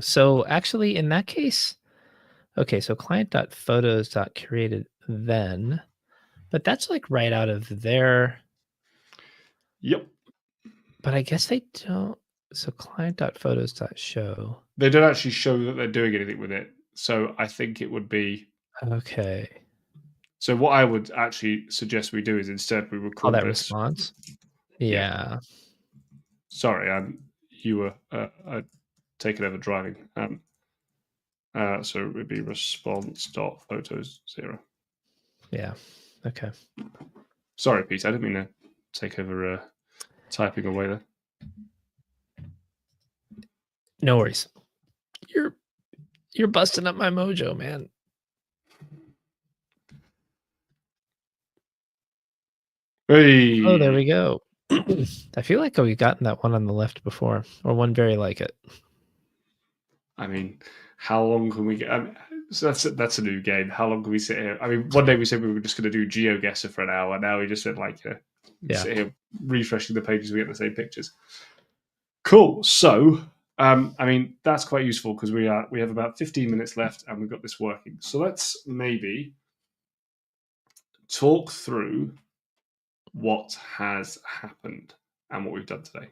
So actually, in that case, okay. So client.photos.created then, but that's like right out of there. Yep. But I guess they don't. So client.photos.show. They don't actually show that they're doing anything with it. So I think it would be okay. So what I would actually suggest we do is instead we record that this response. Yeah. Sorry, you were taking over driving. So it would be response.photos0. Yeah. Okay. Sorry, Pete. I didn't mean to take over typing away there. No worries. You're busting up my mojo, man. Hey. Oh, there we go. I feel like we've gotten that one on the left before, or one very like it. I mean, how long can we get? So that's a new game. How long can we sit here? I mean, one day we said we were just going to do GeoGuessr for an hour. Now we just said sit here refreshing the pages, we get the same pictures. Cool. So, I mean, that's quite useful because we have about 15 minutes left and we've got this working. So let's maybe talk through what has happened and what we've done today.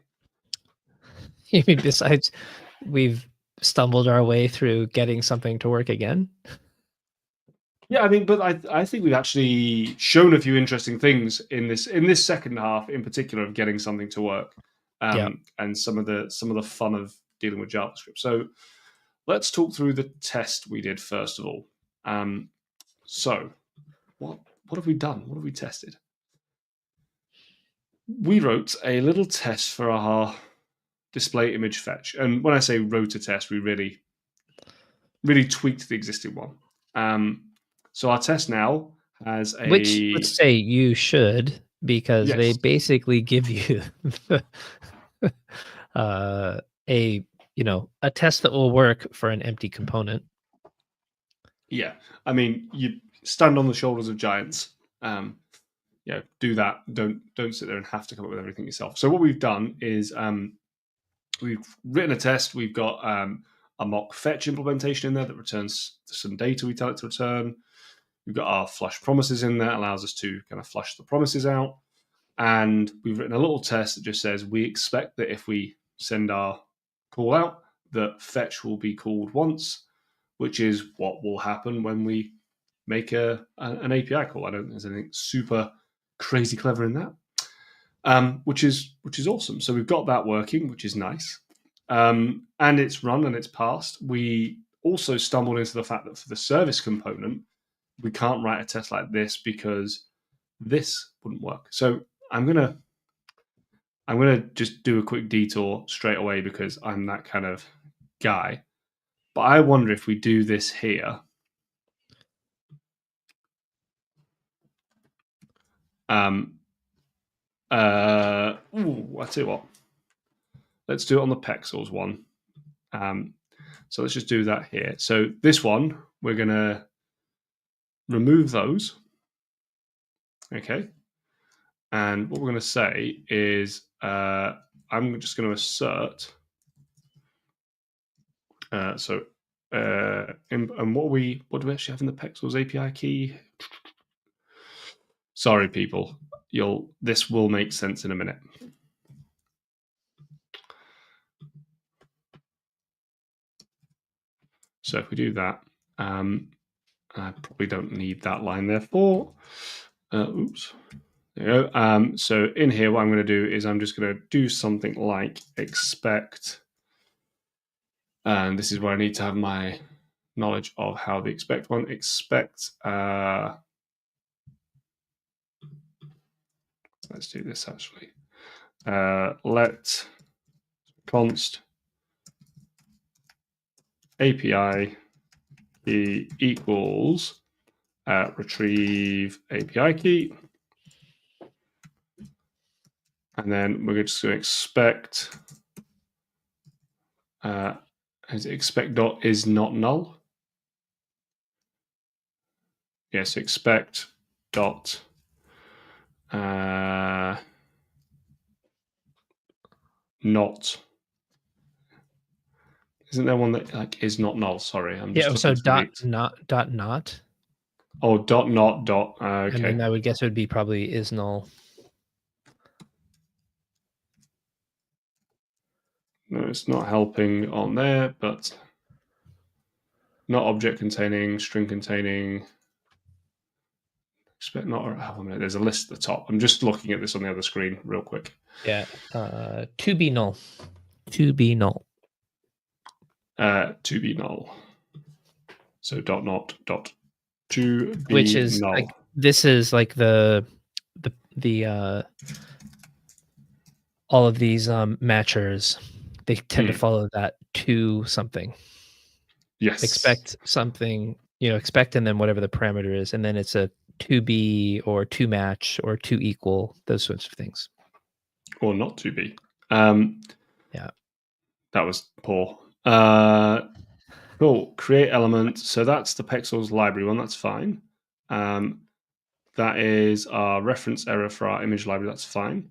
You mean besides we've stumbled our way through getting something to work again? Yeah, I mean, but I think we've actually shown a few interesting things in this second half, in particular, of getting something to work, and some of the fun of dealing with JavaScript. So let's talk through the test we did first of all. So what have we done? What have we tested? We wrote a little test for our display image fetch, and when I say wrote a test, we really tweaked the existing one. So our test now has which, let's say you should, because they basically give you a test that will work for an empty component. Yeah, I mean, you stand on the shoulders of giants. Do that. Don't sit there and have to come up with everything yourself. So what we've done is we've written a test. We've got a mock fetch implementation in there that returns some data we tell it to return. We've got our flush promises in there, allows us to kind of flush the promises out. And we've written a little test that just says we expect that if we send our call out, that fetch will be called once, which is what will happen when we make an API call. I don't think there's anything super crazy clever in that, which is awesome. So we've got that working, which is nice, and it's run and it's passed. We also stumbled into the fact that for the service component, we can't write a test like this because this wouldn't work. So I'm gonna just do a quick detour straight away because I'm that kind of guy. But I wonder if we do this here. I tell you what. Let's do it on the Pexels one. So let's just do that here. So this one, we're going to remove those. Okay. And what we're going to say is I'm just going to assert. And what do we actually have in the Pexels API key? Sorry, people. This will make sense in a minute. So if we do that, I probably don't need that line therefore. Oops. There you go. So in here, what I'm going to do is I'm just going to do something like expect, and this is where I need to have my knowledge of how the expect one expect. Let's do this actually. Let const API key equals retrieve API key. And then we're just going to expect expect dot is not null. Yes, expect dot not. Isn't there one that like is not null? Sorry, I'm just so dot not. Oh, dot not dot. Okay. And then I would guess it would be probably is null. No, it's not helping on there, but not object containing, string containing. Expect not. Oh, there's a list at the top. I'm just looking at this on the other screen real quick. Yeah. To be null. To be null. To be null. So dot not dot to be which is null. Like this is like the all of these matchers, they tend to follow that to something. Yes. Expect something, expect and then whatever the parameter is, and then it's a to be or to match or to equal, those sorts of things. Or not to be. Yeah. That was poor. Cool. Create element. So that's the Pexels library one. That's fine. That is our reference error for our image library. That's fine.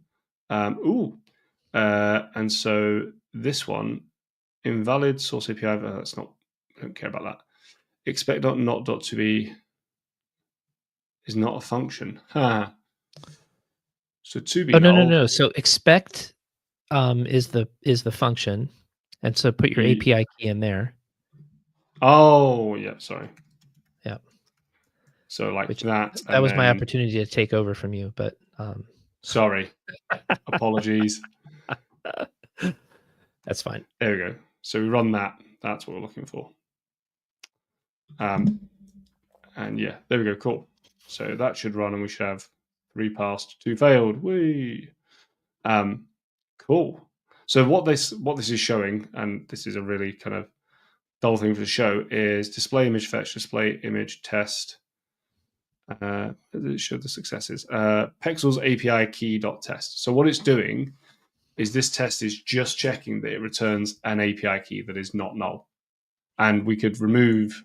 And so this one, invalid source API. That's not. I don't care about that. Expect dot not dot to be is not a function. So to be. No. So expect is the function, and so put your API key in there. Oh yeah, sorry. Yeah. So like that. That was my opportunity to take over from you, but sorry. Apologies. That's fine. There we go. So we run that. That's what we're looking for. And yeah, there we go. Cool. So that should run, and we should have 3 passed, 2 failed. Whee! Cool. So what this is showing, and this is a really kind of dull thing for the show, is display image fetch, display image test. Show the successes. Pexels API key dot test. So what it's doing is this test is just checking that it returns an API key that is not null, and we could remove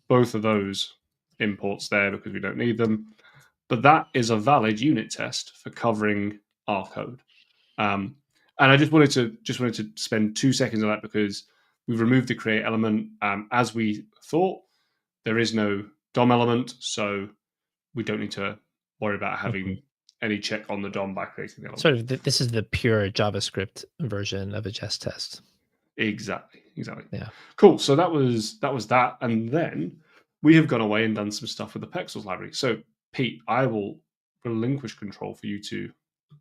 both of those imports there because we don't need them. But that is a valid unit test for covering our code. And I just wanted to spend 2 seconds on that because we've removed the create element. As we thought, there is no DOM element, so we don't need to worry about having any check on the DOM by creating the element. Sort of, this is the pure JavaScript version of a Jest test. Exactly. Yeah. Cool. So that was that, and then we have gone away and done some stuff with the Pexels library. So, Pete, I will relinquish control for you to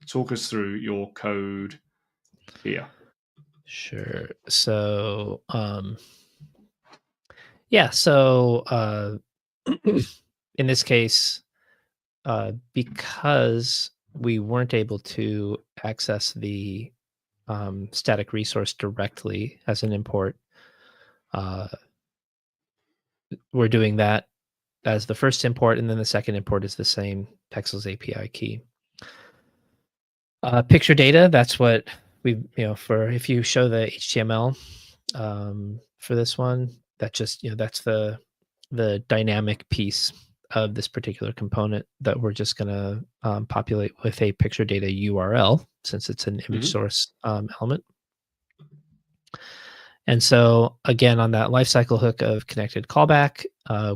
talk us through your code here. Sure. So, yeah. So, in this case, because we weren't able to access the static resource directly as an import, we're doing that as the first import, and then the second import is the same Pexels API key. Picture data, that's what we, for if you show the HTML for this one, that just, that's the dynamic piece of this particular component that we're just going to populate with a picture data URL, since it's an image source element. And so again, on that lifecycle hook of connected callback,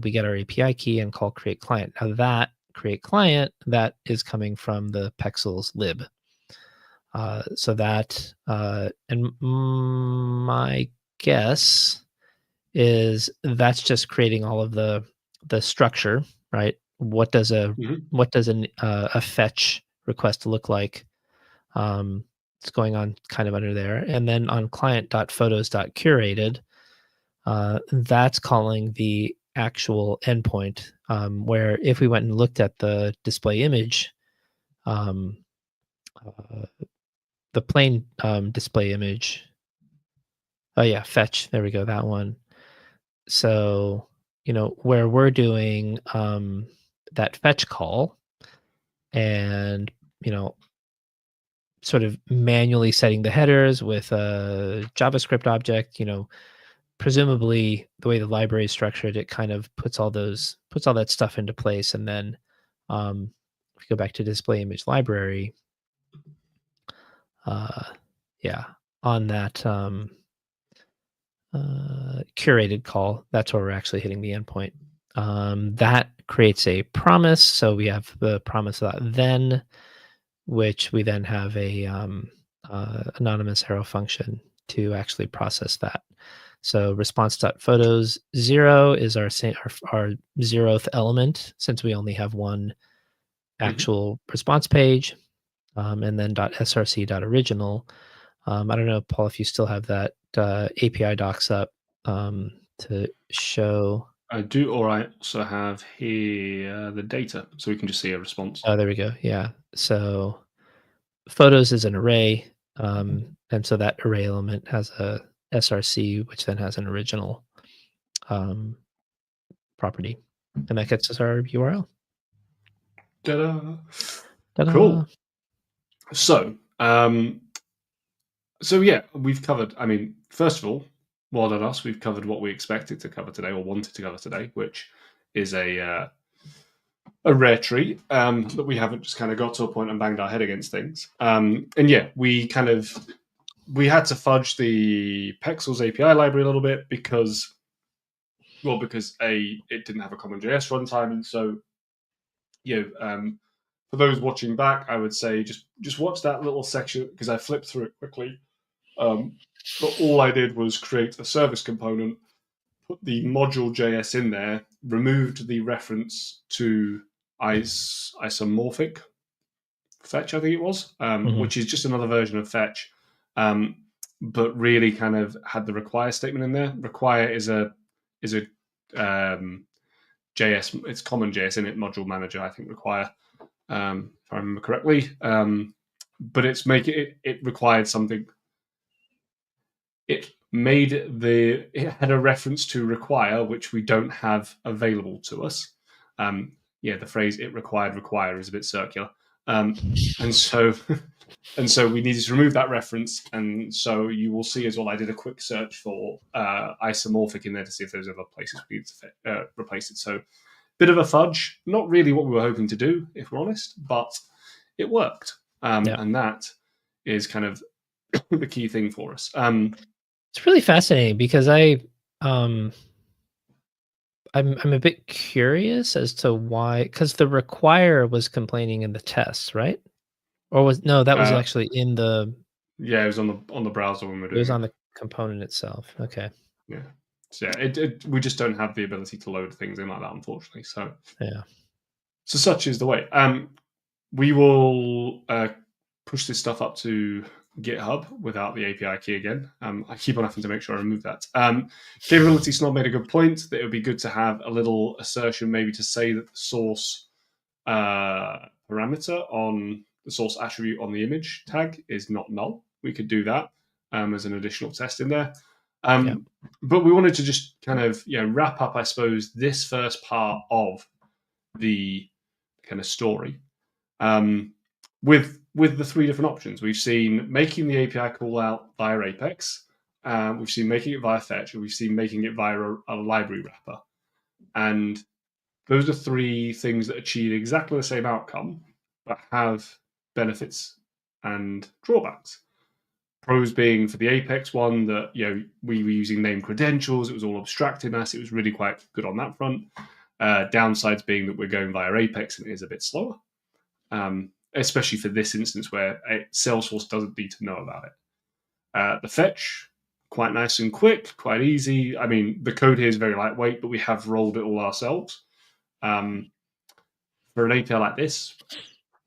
we get our API key and call create client. Now that create client, that is coming from the Pexels lib. So that, and my guess is that's just creating all of the structure, right? What does a fetch request look like? It's going on kind of under there. And then on client.photos.curated, that's calling the actual endpoint, where if we went and looked at the display image, the plain display image, oh yeah, fetch, there we go, that one. So, where we're doing that fetch call and, sort of manually setting the headers with a JavaScript object, presumably the way the library is structured, it kind of puts all that stuff into place. And then if we go back to display image library, on that curated call, that's where we're actually hitting the endpoint. That creates a promise. So we have the promise.then, which we then have a anonymous arrow function to actually process that. So response.photos 0 is our 0th element, since we only have one actual response page, and then .src.original. I don't know, Paul, if you still have that API docs up to show. I do, or I also have here the data, so we can just see a response. Oh, there we go. Yeah. So photos is an array, and so that array element has a src, which then has an original property, and that gets us our URL. Ta-da. Ta-da. Cool. So, yeah, we've covered. I mean, first of all, well done us. We've covered what we expected to cover today, or wanted to cover today, which is a rare treat that we haven't just kind of got to a point and banged our head against things. And yeah, we had to fudge the Pexels API library a little bit because it didn't have a common JS runtime, and so for those watching back, I would say just watch that little section because I flipped through it quickly. But all I did was create a service component, put the module JS in there, removed the reference to isomorphic fetch, I think it was, which is just another version of fetch, but really kind of had the require statement in there. Require is a JS, it's common JS in it, module manager, I think require, if I remember correctly. But it required something. It had a reference to require, which we don't have available to us. The phrase "it required require" is a bit circular, and so we needed to remove that reference. And so you will see as well, I did a quick search for isomorphic in there to see if there's other places we need to replace it. So, bit of a fudge, not really what we were hoping to do, if we're honest, but it worked, and that is kind of the key thing for us. It's really fascinating because I'm a bit curious as to why, because the require was complaining in the tests, right? Or was actually in the it was on the browser when we were doing it was on the component itself. Okay. Yeah. So yeah, we just don't have the ability to load things in like that, unfortunately. So Yeah. So such is the way. We will push this stuff up to GitHub without the API key again. I keep on having to make sure I remove that. Capability Snob made a good point that it would be good to have a little assertion maybe to say that the source parameter on the source attribute on the image tag is not null. We could do that as an additional test in there. But we wanted to just kind of wrap up, I suppose, this first part of the kind of story with the three different options. We've seen making the API call out via Apex, we've seen making it via fetch, and we've seen making it via a library wrapper. And those are three things that achieve exactly the same outcome, but have benefits and drawbacks. Pros being for the Apex one that we were using named credentials, it was all abstracted us, it was really quite good on that front. Downsides being that we're going via Apex and it is a bit slower, especially for this instance where Salesforce doesn't need to know about it. The fetch, quite nice and quick, quite easy. I mean, the code here is very lightweight, but we have rolled it all ourselves. For an API like this,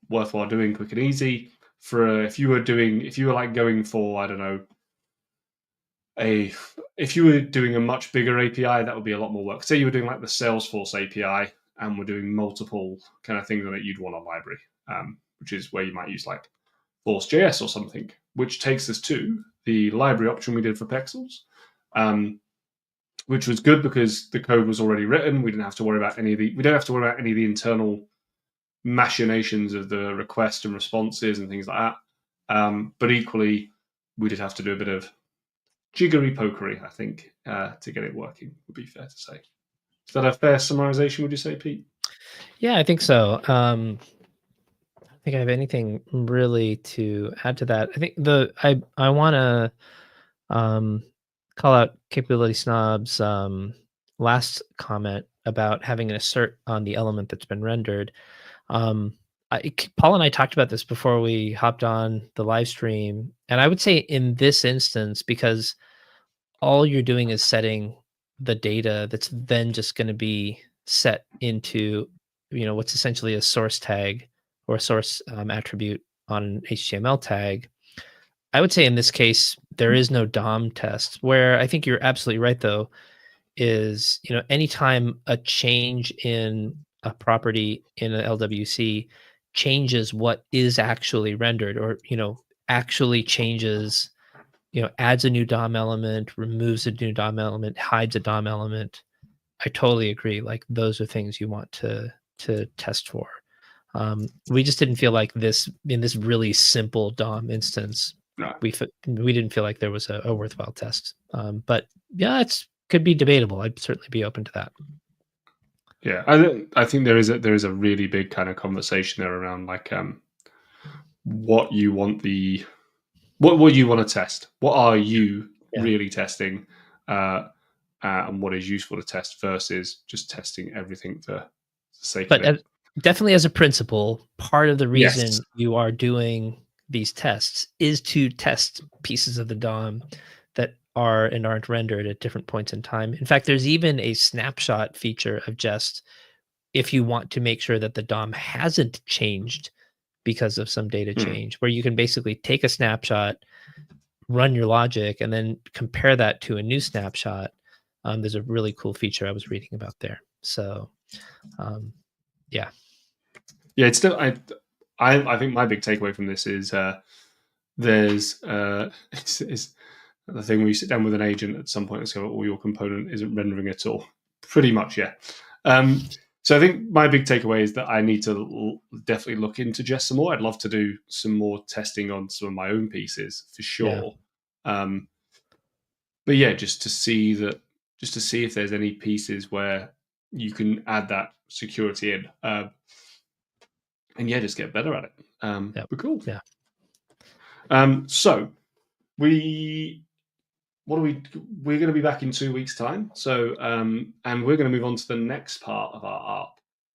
worthwhile doing, quick and easy. If you were like going for, I don't know, if you were doing a much bigger API, that would be a lot more work. Say you were doing like the Salesforce API and we're doing multiple kind of things on it, you'd want a library, which is where you might use like Force.js or something, which takes us to the library option we did for Pexels, which was good because the code was already written. We didn't have to worry about any of the internal machinations of the request and responses and things like that. But equally, we did have to do a bit of jiggery pokery, I think, to get it working, would be fair to say. Is that a fair summarization, would you say, Pete? Yeah, I think so. I don't think I have anything really to add to that. I think I want to call out Capability Snob's last comment about having an assert on the element that's been rendered. Paul and I talked about this before we hopped on the live stream, and I would say in this instance, because all you're doing is setting the data that's then just going to be set into what's essentially a source tag or a source attribute on an HTML tag. I would say in this case there is no DOM test. Where I think you're absolutely right though is anytime a change in a property in an LWC changes what is actually rendered, or actually changes, adds a new DOM element, removes a new DOM element, hides a DOM element. I totally agree. Like those are things you want to test for. We just didn't feel like this in this really simple DOM instance. No. We didn't feel like there was a worthwhile test. But yeah, it's could be debatable. I'd certainly be open to that. Yeah, I think there is a really big kind of conversation there around like what you want to test. What are you really testing, and what is useful to test versus just testing everything for the sake of it. Definitely as a principle, part of the reason you are doing these tests is to test pieces of the DOM that are and aren't rendered at different points in time. In fact, there's even a snapshot feature of Jest if you want to make sure that the DOM hasn't changed because of some data change, where you can basically take a snapshot, run your logic, and then compare that to a new snapshot. There's a really cool feature I was reading about there. So, yeah, it's still I think my big takeaway from this is there's it's the thing where you sit down with an agent at some point and go, "Oh, your component isn't rendering at all." Pretty much, yeah. So I think my big takeaway is that I need to definitely look into Jest some more. I'd love to do some more testing on some of my own pieces for sure. Yeah. But yeah, just to see if there's any pieces where you can add that security in, and yeah, just get better at it. But cool. Yeah. So we're going to be back in 2 weeks' time. So, and we're going to move on to the next part of our arc.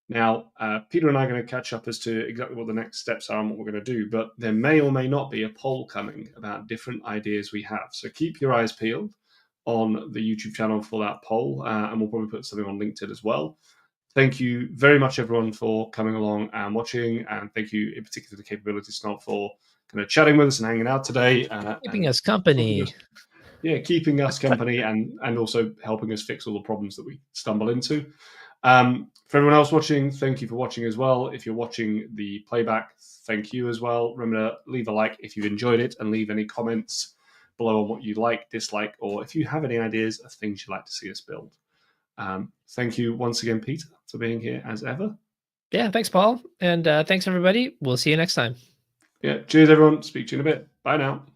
Now, Peter and I are going to catch up as to exactly what the next steps are and what we're going to do, but there may or may not be a poll coming about different ideas we have. So keep your eyes peeled on the YouTube channel for that poll, and we'll probably put something on LinkedIn as well. Thank you very much, everyone, for coming along and watching, and thank you in particular to Capability Snob for kind of chatting with us and hanging out today. Keeping us company. Keeping us company and also helping us fix all the problems that we stumble into. For everyone else watching, thank you for watching as well. If you're watching the playback, thank you as well. Remember to leave a like if you've enjoyed it and leave any comments below on what you like, dislike, or if you have any ideas of things you'd like to see us build. Thank you once again, Peter, for being here as ever. Yeah, thanks, Paul. And thanks, everybody. We'll see you next time. Yeah, cheers, everyone. Speak to you in a bit. Bye now.